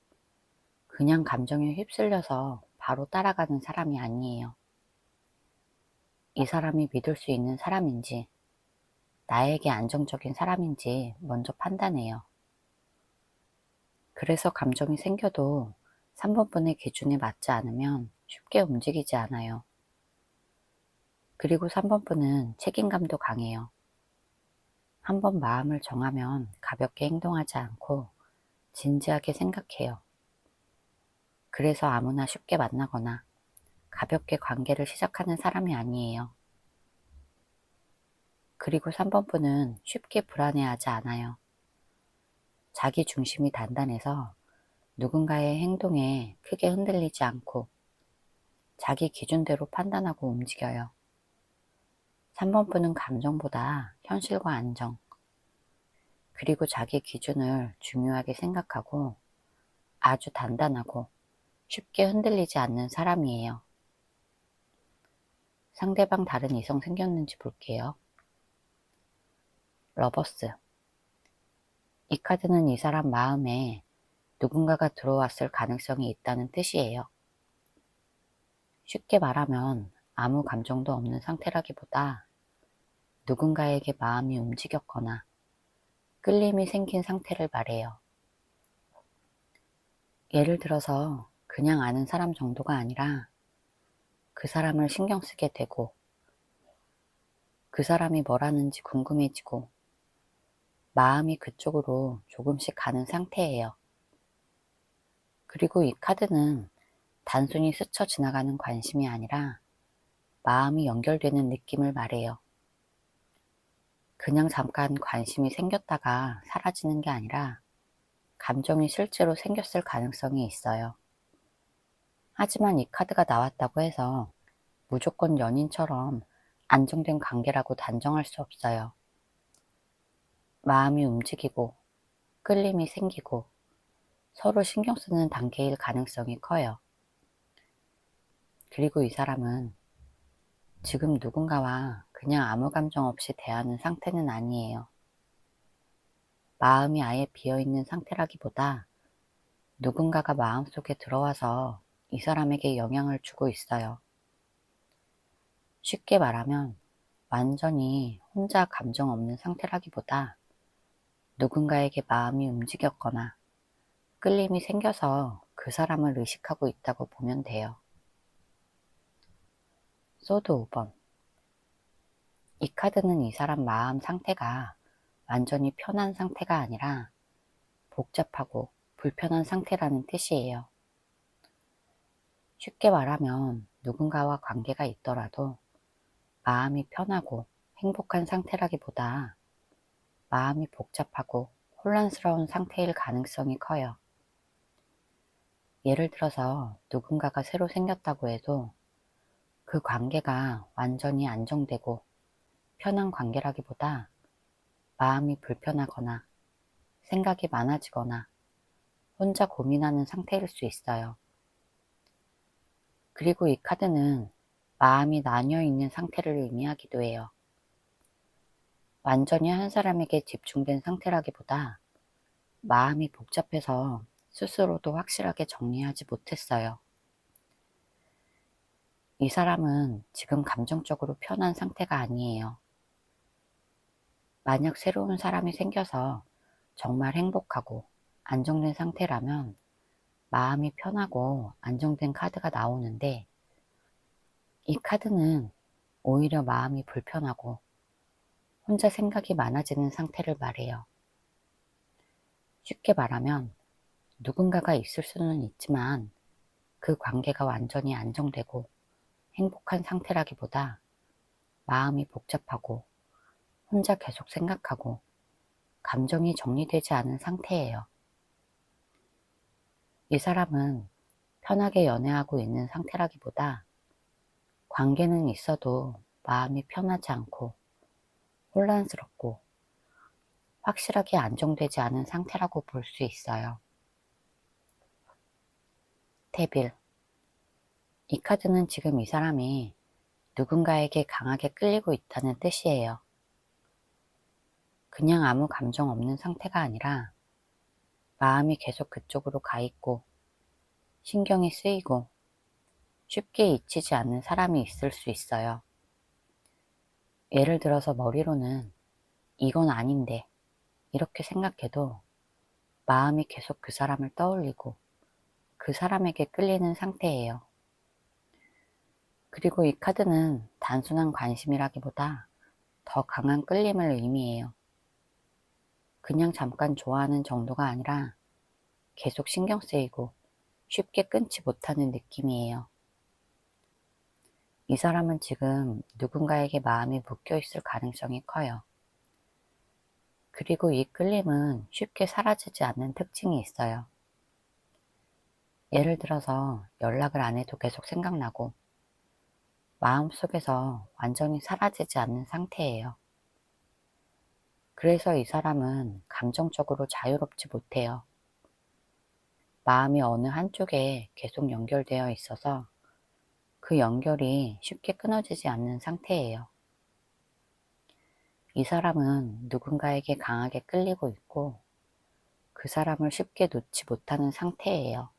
그냥 감정에 휩쓸려서 바로 따라가는 사람이 아니에요. 이 사람이 믿을 수 있는 사람인지, 나에게 안정적인 사람인지 먼저 판단해요. 그래서 감정이 생겨도 3번분의 기준에 맞지 않으면 쉽게 움직이지 않아요. 그리고 3번분은 책임감도 강해요. 한번 마음을 정하면 가볍게 행동하지 않고 진지하게 생각해요. 그래서 아무나 쉽게 만나거나 가볍게 관계를 시작하는 사람이 아니에요. 그리고 3번분은 쉽게 불안해하지 않아요. 자기 중심이 단단해서 누군가의 행동에 크게 흔들리지 않고 자기 기준대로 판단하고 움직여요. 3번분은 감정보다 현실과 안정, 그리고 자기 기준을 중요하게 생각하고 아주 단단하고 쉽게 흔들리지 않는 사람이에요. 상대방 다른 이성 생겼는지 볼게요. 러버스. 이 카드는 이 사람 마음에 누군가가 들어왔을 가능성이 있다는 뜻이에요. 쉽게 말하면 아무 감정도 없는 상태라기보다 누군가에게 마음이 움직였거나 끌림이 생긴 상태를 말해요. 예를 들어서 그냥 아는 사람 정도가 아니라 그 사람을 신경 쓰게 되고 그 사람이 뭘 하는지 궁금해지고 마음이 그쪽으로 조금씩 가는 상태예요. 그리고 이 카드는 단순히 스쳐 지나가는 관심이 아니라 마음이 연결되는 느낌을 말해요. 그냥 잠깐 관심이 생겼다가 사라지는 게 아니라 감정이 실제로 생겼을 가능성이 있어요. 하지만 이 카드가 나왔다고 해서 무조건 연인처럼 안정된 관계라고 단정할 수 없어요. 마음이 움직이고 끌림이 생기고 서로 신경 쓰는 단계일 가능성이 커요. 그리고 이 사람은 지금 누군가와 그냥 아무 감정 없이 대하는 상태는 아니에요. 마음이 아예 비어있는 상태라기보다 누군가가 마음속에 들어와서 이 사람에게 영향을 주고 있어요. 쉽게 말하면 완전히 혼자 감정 없는 상태라기보다 누군가에게 마음이 움직였거나 끌림이 생겨서 그 사람을 의식하고 있다고 보면 돼요. 소드 5번. 이 카드는 이 사람 마음 상태가 완전히 편한 상태가 아니라 복잡하고 불편한 상태라는 뜻이에요. 쉽게 말하면 누군가와 관계가 있더라도 마음이 편하고 행복한 상태라기보다 마음이 복잡하고 혼란스러운 상태일 가능성이 커요. 예를 들어서 누군가가 새로 생겼다고 해도 그 관계가 완전히 안정되고 편한 관계라기보다 마음이 불편하거나 생각이 많아지거나 혼자 고민하는 상태일 수 있어요. 그리고 이 카드는 마음이 나뉘어 있는 상태를 의미하기도 해요. 완전히 한 사람에게 집중된 상태라기보다 마음이 복잡해서 스스로도 확실하게 정리하지 못했어요. 이 사람은 지금 감정적으로 편한 상태가 아니에요. 만약 새로운 사람이 생겨서 정말 행복하고 안정된 상태라면 마음이 편하고 안정된 카드가 나오는데 이 카드는 오히려 마음이 불편하고 혼자 생각이 많아지는 상태를 말해요. 쉽게 말하면 누군가가 있을 수는 있지만 그 관계가 완전히 안정되고 행복한 상태라기보다 마음이 복잡하고 혼자 계속 생각하고 감정이 정리되지 않은 상태예요. 이 사람은 편하게 연애하고 있는 상태라기보다 관계는 있어도 마음이 편하지 않고 혼란스럽고 확실하게 안정되지 않은 상태라고 볼 수 있어요. 데빌. 이 카드는 지금 이 사람이 누군가에게 강하게 끌리고 있다는 뜻이에요. 그냥 아무 감정 없는 상태가 아니라 마음이 계속 그쪽으로 가 있고 신경이 쓰이고 쉽게 잊히지 않는 사람이 있을 수 있어요. 예를 들어서 머리로는 이건 아닌데 이렇게 생각해도 마음이 계속 그 사람을 떠올리고 그 사람에게 끌리는 상태예요. 그리고 이 카드는 단순한 관심이라기보다 더 강한 끌림을 의미해요. 그냥 잠깐 좋아하는 정도가 아니라 계속 신경 쓰이고 쉽게 끊지 못하는 느낌이에요. 이 사람은 지금 누군가에게 마음이 묶여 있을 가능성이 커요. 그리고 이 끌림은 쉽게 사라지지 않는 특징이 있어요. 예를 들어서 연락을 안 해도 계속 생각나고 마음속에서 완전히 사라지지 않는 상태예요. 그래서 이 사람은 감정적으로 자유롭지 못해요. 마음이 어느 한쪽에 계속 연결되어 있어서 그 연결이 쉽게 끊어지지 않는 상태예요. 이 사람은 누군가에게 강하게 끌리고 있고 그 사람을 쉽게 놓지 못하는 상태예요.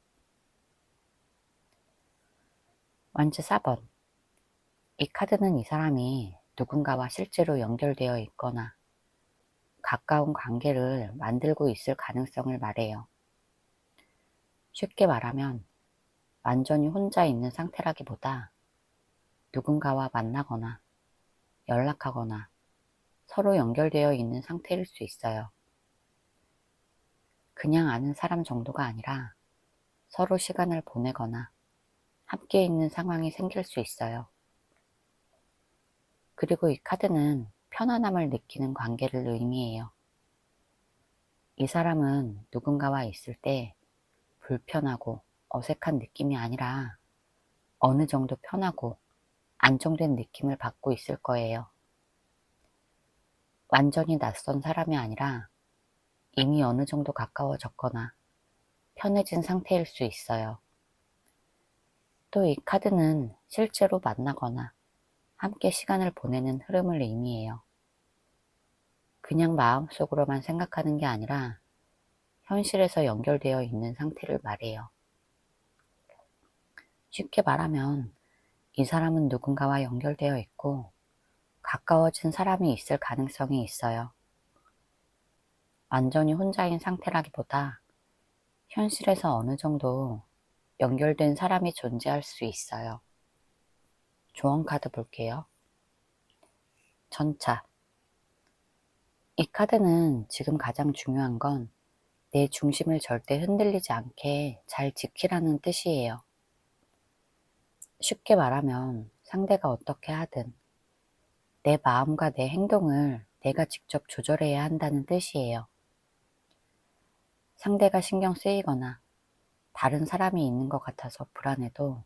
완즈 4번. 이 카드는 이 사람이 누군가와 실제로 연결되어 있거나 가까운 관계를 만들고 있을 가능성을 말해요. 쉽게 말하면 완전히 혼자 있는 상태라기보다 누군가와 만나거나 연락하거나 서로 연결되어 있는 상태일 수 있어요. 그냥 아는 사람 정도가 아니라 서로 시간을 보내거나 함께 있는 상황이 생길 수 있어요. 그리고 이 카드는 편안함을 느끼는 관계를 의미해요. 이 사람은 누군가와 있을 때 불편하고 어색한 느낌이 아니라 어느 정도 편하고 안정된 느낌을 받고 있을 거예요. 완전히 낯선 사람이 아니라 이미 어느 정도 가까워졌거나 편해진 상태일 수 있어요. 또 이 카드는 실제로 만나거나 함께 시간을 보내는 흐름을 의미해요. 그냥 마음속으로만 생각하는 게 아니라 현실에서 연결되어 있는 상태를 말해요. 쉽게 말하면 이 사람은 누군가와 연결되어 있고 가까워진 사람이 있을 가능성이 있어요. 완전히 혼자인 상태라기보다 현실에서 어느 정도 연결된 사람이 존재할 수 있어요. 조언 카드 볼게요. 전차. 이 카드는 지금 가장 중요한 건 내 중심을 절대 흔들리지 않게 잘 지키라는 뜻이에요. 쉽게 말하면 상대가 어떻게 하든 내 마음과 내 행동을 내가 직접 조절해야 한다는 뜻이에요. 상대가 신경 쓰이거나 다른 사람이 있는 것 같아서 불안해도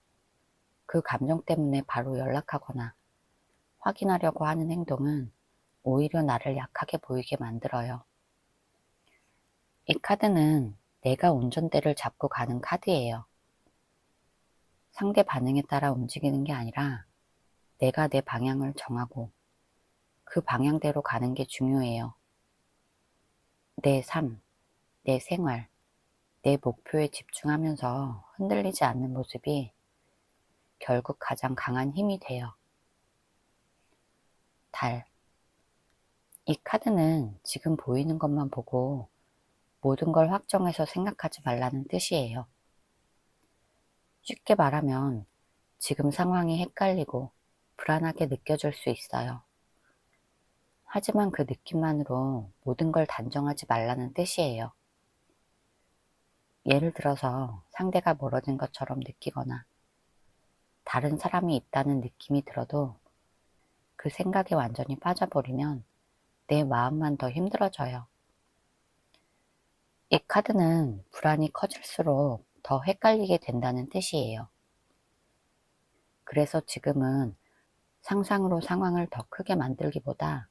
그 감정 때문에 바로 연락하거나 확인하려고 하는 행동은 오히려 나를 약하게 보이게 만들어요. 이 카드는 내가 운전대를 잡고 가는 카드예요. 상대 반응에 따라 움직이는 게 아니라 내가 내 방향을 정하고 그 방향대로 가는 게 중요해요. 내 삶, 내 생활, 내 목표에 집중하면서 흔들리지 않는 모습이 결국 가장 강한 힘이 돼요. 달. 이 카드는 지금 보이는 것만 보고 모든 걸 확정해서 생각하지 말라는 뜻이에요. 쉽게 말하면 지금 상황이 헷갈리고 불안하게 느껴질 수 있어요. 하지만 그 느낌만으로 모든 걸 단정하지 말라는 뜻이에요. 예를 들어서 상대가 멀어진 것처럼 느끼거나 다른 사람이 있다는 느낌이 들어도 그 생각에 완전히 빠져버리면 내 마음만 더 힘들어져요. 이 카드는 불안이 커질수록 더 헷갈리게 된다는 뜻이에요. 그래서 지금은 상상으로 상황을 더 크게 만들기보다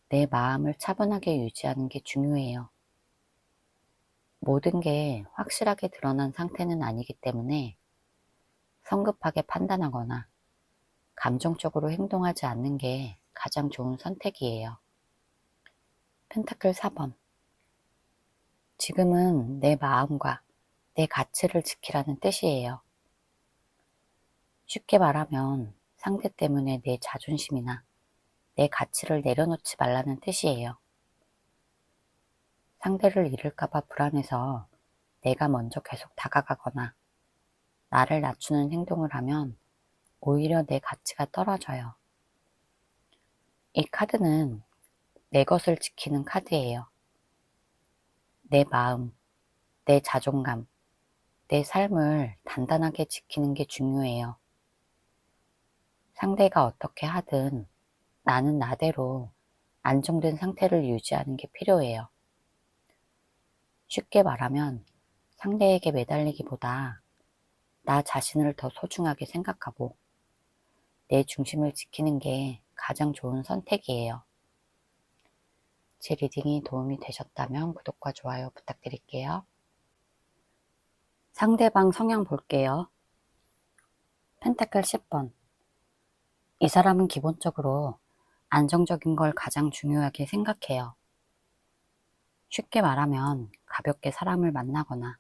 내 마음을 차분하게 유지하는 게 중요해요. 모든 게 확실하게 드러난 상태는 아니기 때문에 성급하게 판단하거나 감정적으로 행동하지 않는 게 가장 좋은 선택이에요. 펜타클 4번. 지금은 내 마음과 내 가치를 지키라는 뜻이에요. 쉽게 말하면 상대 때문에 내 자존심이나 내 가치를 내려놓지 말라는 뜻이에요. 상대를 잃을까봐 불안해서 내가 먼저 계속 다가가거나 나를 낮추는 행동을 하면 오히려 내 가치가 떨어져요. 이 카드는 내 것을 지키는 카드예요. 내 마음, 내 자존감, 내 삶을 단단하게 지키는 게 중요해요. 상대가 어떻게 하든 나는 나대로 안정된 상태를 유지하는 게 필요해요. 쉽게 말하면 상대에게 매달리기보다 나 자신을 더 소중하게 생각하고 내 중심을 지키는 게 가장 좋은 선택이에요. 제 리딩이 도움이 되셨다면 구독과 좋아요 부탁드릴게요. 상대방 성향 볼게요. 펜타클 10번. 이 사람은 기본적으로 안정적인 걸 가장 중요하게 생각해요. 쉽게 말하면 가볍게 사람을 만나거나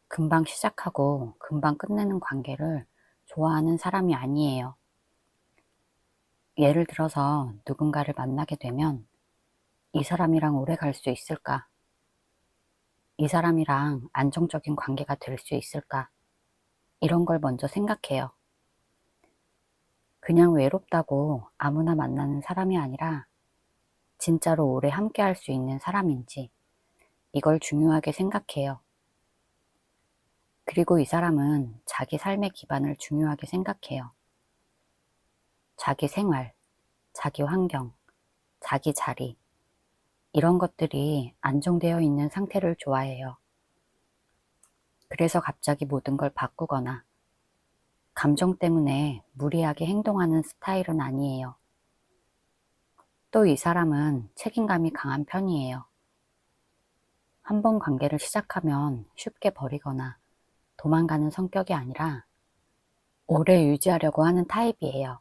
금방 시작하고 금방 끝내는 관계를 좋아하는 사람이 아니에요. 예를 들어서 누군가를 만나게 되면 이 사람이랑 오래 갈 수 있을까? 이 사람이랑 안정적인 관계가 될 수 있을까? 이런 걸 먼저 생각해요. 그냥 외롭다고 아무나 만나는 사람이 아니라 진짜로 오래 함께 할 수 있는 사람인지 이걸 중요하게 생각해요. 그리고 이 사람은 자기 삶의 기반을 중요하게 생각해요. 자기 생활, 자기 환경, 자기 자리, 이런 것들이 안정되어 있는 상태를 좋아해요. 그래서 갑자기 모든 걸 바꾸거나 감정 때문에 무리하게 행동하는 스타일은 아니에요. 또 이 사람은 책임감이 강한 편이에요. 한 번 관계를 시작하면 쉽게 버리거나 도망가는 성격이 아니라 오래 유지하려고 하는 타입이에요.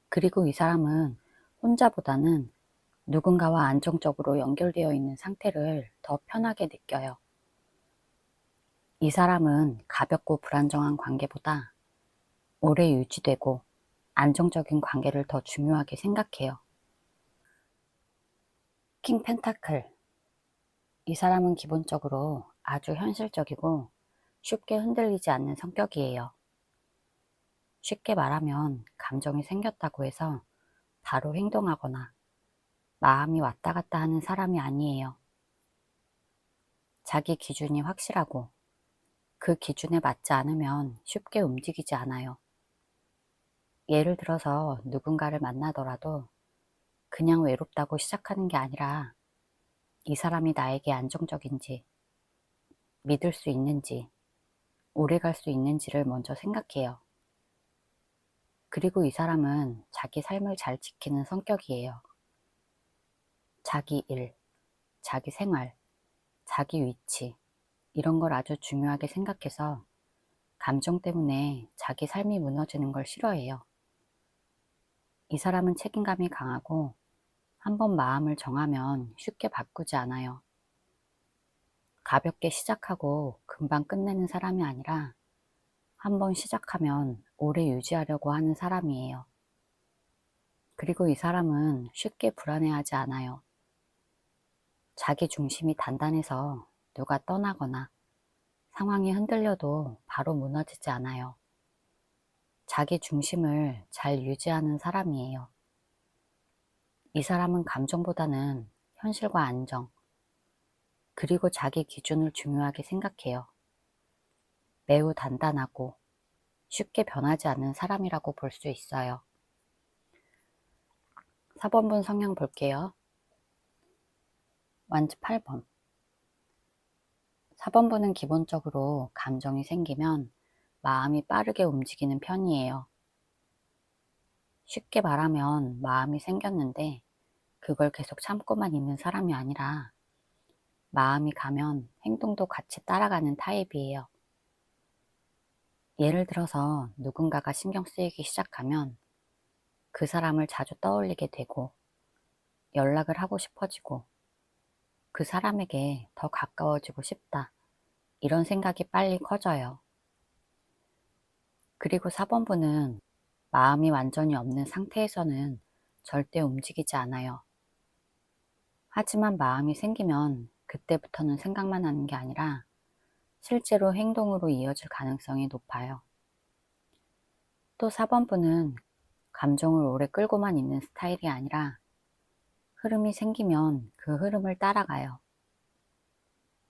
그리고 이 사람은 혼자보다는 누군가와 안정적으로 연결되어 있는 상태를 더 편하게 느껴요. 이 사람은 가볍고 불안정한 관계보다 오래 유지되고 안정적인 관계를 더 중요하게 생각해요. 킹 펜타클. 이 사람은 기본적으로 아주 현실적이고 쉽게 흔들리지 않는 성격이에요. 쉽게 말하면 감정이 생겼다고 해서 바로 행동하거나 마음이 왔다 갔다 하는 사람이 아니에요. 자기 기준이 확실하고 그 기준에 맞지 않으면 쉽게 움직이지 않아요. 예를 들어서 누군가를 만나더라도 그냥 외롭다고 시작하는 게 아니라 이 사람이 나에게 안정적인지, 믿을 수 있는지, 오래 갈 수 있는지를 먼저 생각해요. 그리고 이 사람은 자기 삶을 잘 지키는 성격이에요. 자기 일, 자기 생활, 자기 위치, 이런 걸 아주 중요하게 생각해서 감정 때문에 자기 삶이 무너지는 걸 싫어해요. 이 사람은 책임감이 강하고 한번 마음을 정하면 쉽게 바꾸지 않아요. 가볍게 시작하고 금방 끝내는 사람이 아니라 한번 시작하면 오래 유지하려고 하는 사람이에요. 그리고 이 사람은 쉽게 불안해하지 않아요. 자기 중심이 단단해서 누가 떠나거나 상황이 흔들려도 바로 무너지지 않아요. 자기 중심을 잘 유지하는 사람이에요. 이 사람은 감정보다는 현실과 안정, 그리고 자기 기준을 중요하게 생각해요. 매우 단단하고 쉽게 변하지 않는 사람이라고 볼 수 있어요. 4번분 성향 볼게요. 완즈 8번. 4번분은 기본적으로 감정이 생기면 마음이 빠르게 움직이는 편이에요. 쉽게 말하면 마음이 생겼는데 그걸 계속 참고만 있는 사람이 아니라 마음이 가면 행동도 같이 따라가는 타입이에요. 예를 들어서 누군가가 신경 쓰이기 시작하면 그 사람을 자주 떠올리게 되고 연락을 하고 싶어지고 그 사람에게 더 가까워지고 싶다, 이런 생각이 빨리 커져요. 그리고 4번분은 마음이 완전히 없는 상태에서는 절대 움직이지 않아요. 하지만 마음이 생기면 그때부터는 생각만 하는 게 아니라 실제로 행동으로 이어질 가능성이 높아요. 또 4번분은 감정을 오래 끌고만 있는 스타일이 아니라 흐름이 생기면 그 흐름을 따라가요.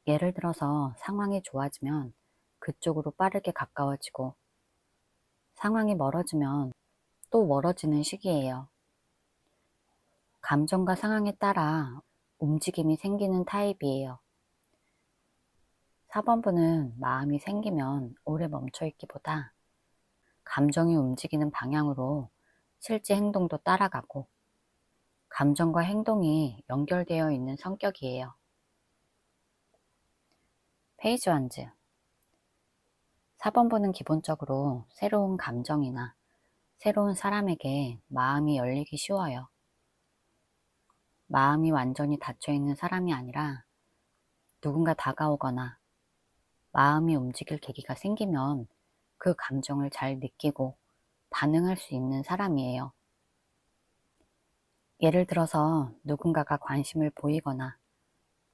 예를 들어서 상황이 좋아지면 그쪽으로 빠르게 가까워지고 상황이 멀어지면 또 멀어지는 시기예요. 감정과 상황에 따라 움직임이 생기는 타입이에요. 4번분은 마음이 생기면 오래 멈춰있기보다 감정이 움직이는 방향으로 실제 행동도 따라가고 감정과 행동이 연결되어 있는 성격이에요. 페이지 완즈. 4번분은 기본적으로 새로운 감정이나 새로운 사람에게 마음이 열리기 쉬워요. 마음이 완전히 닫혀있는 사람이 아니라 누군가 다가오거나 마음이 움직일 계기가 생기면 그 감정을 잘 느끼고 반응할 수 있는 사람이에요. 예를 들어서 누군가가 관심을 보이거나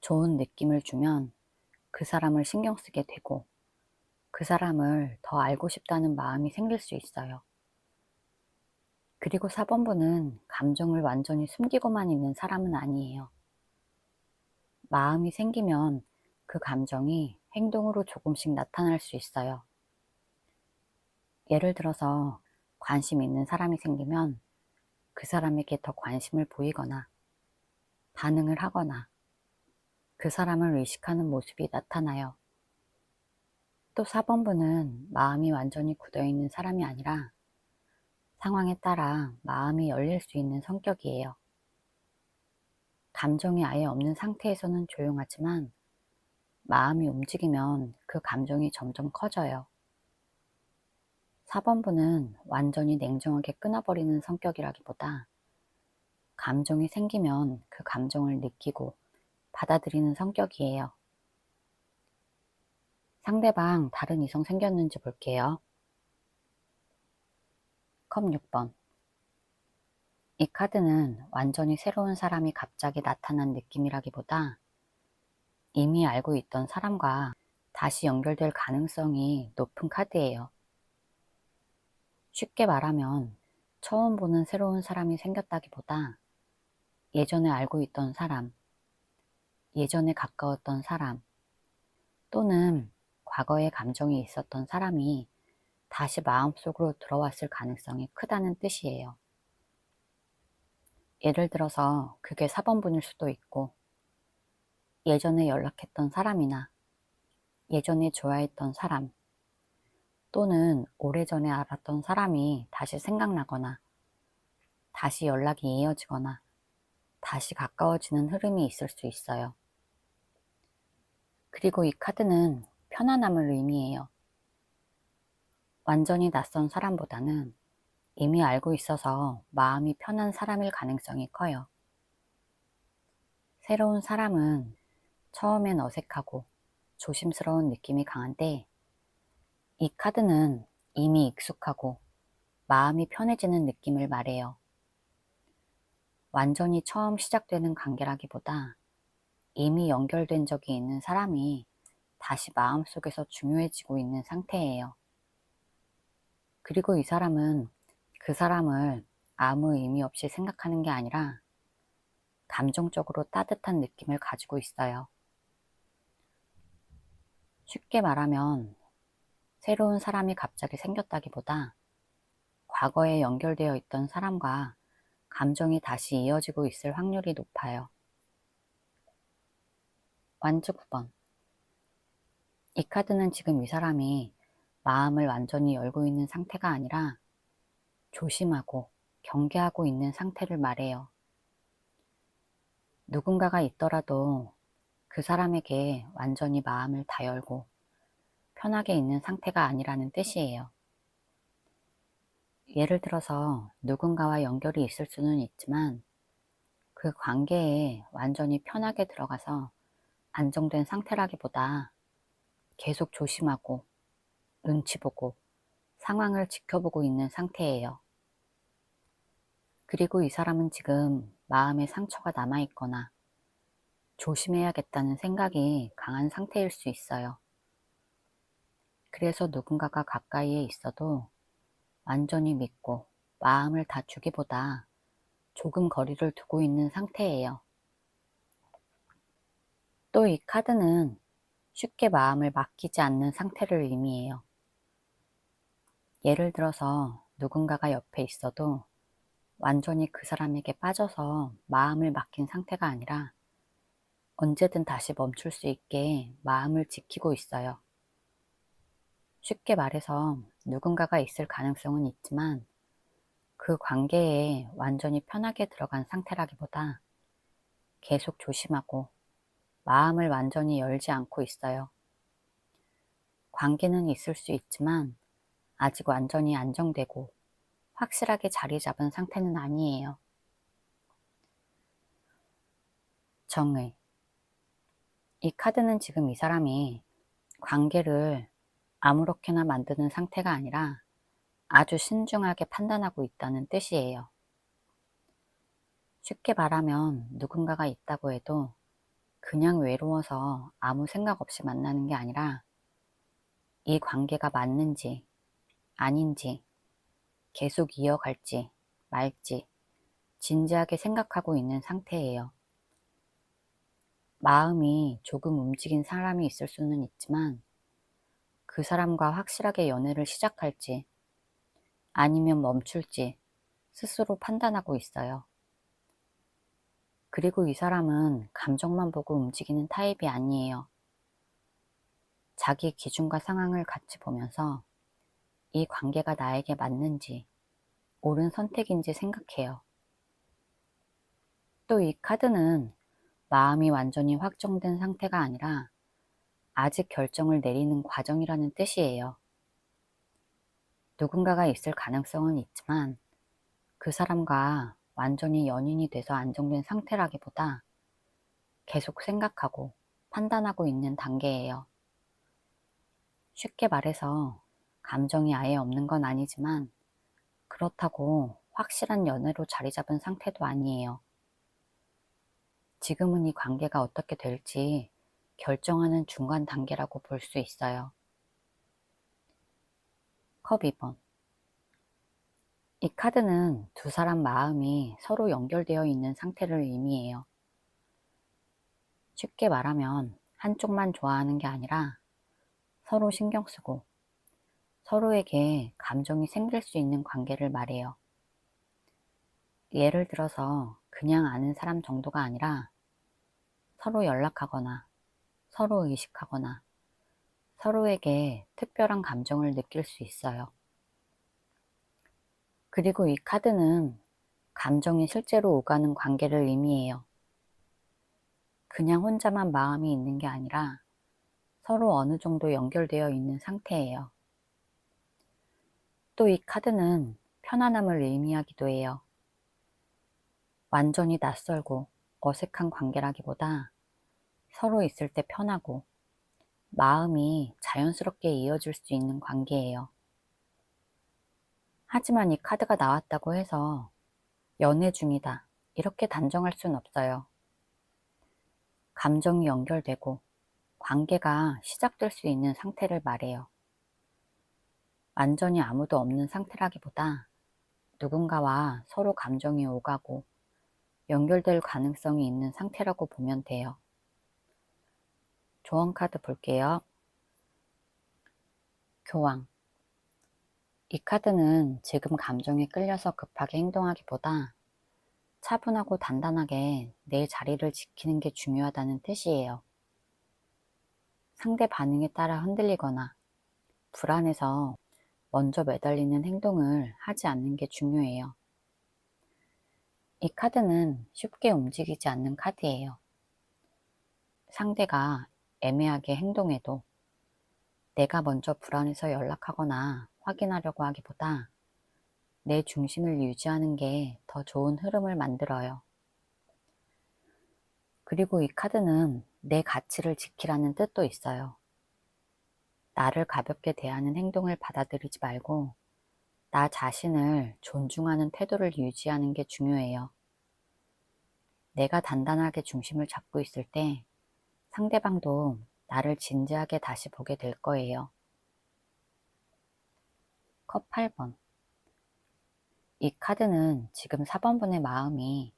좋은 느낌을 주면 그 사람을 신경 쓰게 되고 그 사람을 더 알고 싶다는 마음이 생길 수 있어요. 그리고 4번분은 감정을 완전히 숨기고만 있는 사람은 아니에요. 마음이 생기면 그 감정이 행동으로 조금씩 나타날 수 있어요. 예를 들어서 관심 있는 사람이 생기면 그 사람에게 더 관심을 보이거나 반응을 하거나 그 사람을 의식하는 모습이 나타나요. 또 4번분은 마음이 완전히 굳어있는 사람이 아니라 상황에 따라 마음이 열릴 수 있는 성격이에요. 감정이 아예 없는 상태에서는 조용하지만 마음이 움직이면 그 감정이 점점 커져요. 4번분은 완전히 냉정하게 끊어버리는 성격이라기보다 감정이 생기면 그 감정을 느끼고 받아들이는 성격이에요. 상대방 다른 이성 생겼는지 볼게요. 컵 6번. 이 카드는 완전히 새로운 사람이 갑자기 나타난 느낌이라기보다 이미 알고 있던 사람과 다시 연결될 가능성이 높은 카드예요. 쉽게 말하면 처음 보는 새로운 사람이 생겼다기보다 예전에 알고 있던 사람, 예전에 가까웠던 사람, 또는 과거에 감정이 있었던 사람이 다시 마음속으로 들어왔을 가능성이 크다는 뜻이에요. 예를 들어서 그게 4번분일 수도 있고, 예전에 연락했던 사람이나 예전에 좋아했던 사람, 또는 오래전에 알았던 사람이 다시 생각나거나 다시 연락이 이어지거나 다시 가까워지는 흐름이 있을 수 있어요. 그리고 이 카드는 편안함을 의미해요. 완전히 낯선 사람보다는 이미 알고 있어서 마음이 편한 사람일 가능성이 커요. 새로운 사람은 처음엔 어색하고 조심스러운 느낌이 강한데, 이 카드는 이미 익숙하고 마음이 편해지는 느낌을 말해요. 완전히 처음 시작되는 관계라기보다 이미 연결된 적이 있는 사람이 다시 마음속에서 중요해지고 있는 상태예요. 그리고 이 사람은 그 사람을 아무 의미 없이 생각하는 게 아니라 감정적으로 따뜻한 느낌을 가지고 있어요. 쉽게 말하면 새로운 사람이 갑자기 생겼다기보다 과거에 연결되어 있던 사람과 감정이 다시 이어지고 있을 확률이 높아요. 완주 9번. 이 카드는 지금 이 사람이 마음을 완전히 열고 있는 상태가 아니라 조심하고 경계하고 있는 상태를 말해요. 누군가가 있더라도 그 사람에게 완전히 마음을 다 열고 편하게 있는 상태가 아니라는 뜻이에요. 예를 들어서 누군가와 연결이 있을 수는 있지만 그 관계에 완전히 편하게 들어가서 안정된 상태라기보다 계속 조심하고 눈치 보고 상황을 지켜보고 있는 상태예요. 그리고 이 사람은 지금 마음에 상처가 남아있거나 조심해야겠다는 생각이 강한 상태일 수 있어요. 그래서 누군가가 가까이에 있어도 완전히 믿고 마음을 다 주기보다 조금 거리를 두고 있는 상태예요. 또 이 카드는 쉽게 마음을 맡기지 않는 상태를 의미해요. 예를 들어서 누군가가 옆에 있어도 완전히 그 사람에게 빠져서 마음을 맡긴 상태가 아니라 언제든 다시 멈출 수 있게 마음을 지키고 있어요. 쉽게 말해서 누군가가 있을 가능성은 있지만 그 관계에 완전히 편하게 들어간 상태라기보다 계속 조심하고 마음을 완전히 열지 않고 있어요. 관계는 있을 수 있지만 아직 완전히 안정되고 확실하게 자리 잡은 상태는 아니에요. 정의. 이 카드는 지금 이 사람이 관계를 아무렇게나 만드는 상태가 아니라 아주 신중하게 판단하고 있다는 뜻이에요. 쉽게 말하면 누군가가 있다고 해도 그냥 외로워서 아무 생각 없이 만나는 게 아니라 이 관계가 맞는지 아닌지 계속 이어갈지 말지 진지하게 생각하고 있는 상태예요. 마음이 조금 움직인 사람이 있을 수는 있지만 그 사람과 확실하게 연애를 시작할지 아니면 멈출지 스스로 판단하고 있어요. 그리고 이 사람은 감정만 보고 움직이는 타입이 아니에요. 자기 기준과 상황을 같이 보면서 이 관계가 나에게 맞는지 옳은 선택인지 생각해요. 또 이 카드는 마음이 완전히 확정된 상태가 아니라 아직 결정을 내리는 과정이라는 뜻이에요. 누군가가 있을 가능성은 있지만 그 사람과 완전히 연인이 돼서 안정된 상태라기보다 계속 생각하고 판단하고 있는 단계예요. 쉽게 말해서 감정이 아예 없는 건 아니지만 그렇다고 확실한 연애로 자리 잡은 상태도 아니에요. 지금은 이 관계가 어떻게 될지 결정하는 중간 단계라고 볼 수 있어요. 컵 2번. 이 카드는 두 사람 마음이 서로 연결되어 있는 상태를 의미해요. 쉽게 말하면 한쪽만 좋아하는 게 아니라 서로 신경 쓰고 서로에게 감정이 생길 수 있는 관계를 말해요. 예를 들어서 그냥 아는 사람 정도가 아니라 서로 연락하거나 서로 의식하거나 서로에게 특별한 감정을 느낄 수 있어요. 그리고 이 카드는 감정이 실제로 오가는 관계를 의미해요. 그냥 혼자만 마음이 있는 게 아니라 서로 어느 정도 연결되어 있는 상태예요. 또 이 카드는 편안함을 의미하기도 해요. 완전히 낯설고 어색한 관계라기보다 서로 있을 때 편하고 마음이 자연스럽게 이어질 수 있는 관계예요. 하지만 이 카드가 나왔다고 해서 연애 중이다 이렇게 단정할 순 없어요. 감정이 연결되고 관계가 시작될 수 있는 상태를 말해요. 완전히 아무도 없는 상태라기보다 누군가와 서로 감정이 오가고 연결될 가능성이 있는 상태라고 보면 돼요. 조언 카드 볼게요. 교황. 이 카드는 지금 감정에 끌려서 급하게 행동하기보다 차분하고 단단하게 내 자리를 지키는 게 중요하다는 뜻이에요. 상대 반응에 따라 흔들리거나 불안해서 먼저 매달리는 행동을 하지 않는 게 중요해요. 이 카드는 쉽게 움직이지 않는 카드예요. 상대가 애매하게 행동해도 내가 먼저 불안해서 연락하거나 확인하려고 하기보다 내 중심을 유지하는 게 더 좋은 흐름을 만들어요. 그리고 이 카드는 내 가치를 지키라는 뜻도 있어요. 나를 가볍게 대하는 행동을 받아들이지 말고 나 자신을 존중하는 태도를 유지하는 게 중요해요. 내가 단단하게 중심을 잡고 있을 때 상대방도 나를 진지하게 다시 보게 될 거예요. 컵 8번. 이 카드는 지금 4번분의 마음이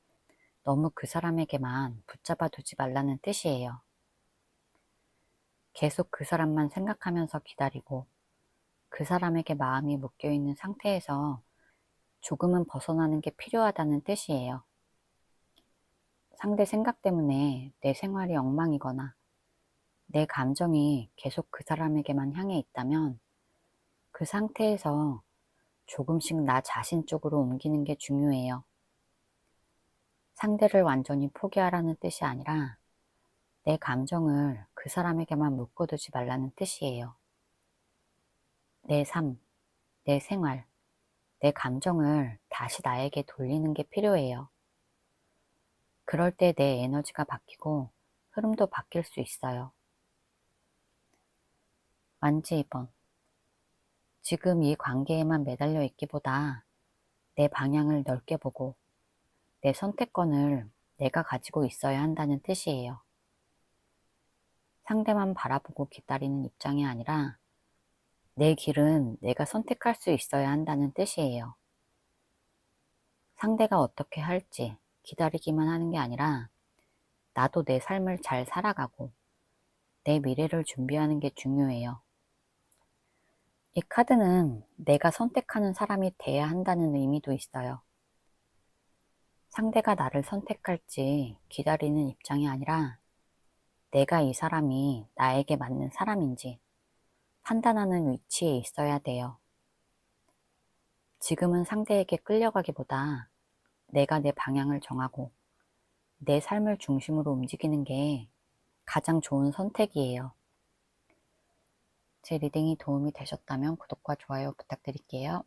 너무 그 사람에게만 붙잡아 두지 말라는 뜻이에요. 계속 그 사람만 생각하면서 기다리고 그 사람에게 마음이 묶여있는 상태에서 조금은 벗어나는 게 필요하다는 뜻이에요. 상대 생각 때문에 내 생활이 엉망이거나 내 감정이 계속 그 사람에게만 향해 있다면 그 상태에서 조금씩 나 자신 쪽으로 옮기는 게 중요해요. 상대를 완전히 포기하라는 뜻이 아니라 내 감정을 그 사람에게만 묶어두지 말라는 뜻이에요. 내 삶, 내 생활, 내 감정을 다시 나에게 돌리는 게 필요해요. 그럴 때 내 에너지가 바뀌고 흐름도 바뀔 수 있어요. 완지 2번. 지금 이 관계에만 매달려 있기보다 내 방향을 넓게 보고 내 선택권을 내가 가지고 있어야 한다는 뜻이에요. 상대만 바라보고 기다리는 입장이 아니라 내 길은 내가 선택할 수 있어야 한다는 뜻이에요. 상대가 어떻게 할지 기다리기만 하는 게 아니라 나도 내 삶을 잘 살아가고 내 미래를 준비하는 게 중요해요. 이 카드는 내가 선택하는 사람이 돼야 한다는 의미도 있어요. 상대가 나를 선택할지 기다리는 입장이 아니라 내가 이 사람이 나에게 맞는 사람인지 판단하는 위치에 있어야 돼요. 지금은 상대에게 끌려가기보다 내가 내 방향을 정하고 내 삶을 중심으로 움직이는 게 가장 좋은 선택이에요. 제 리딩이 도움이 되셨다면 구독과 좋아요 부탁드릴게요.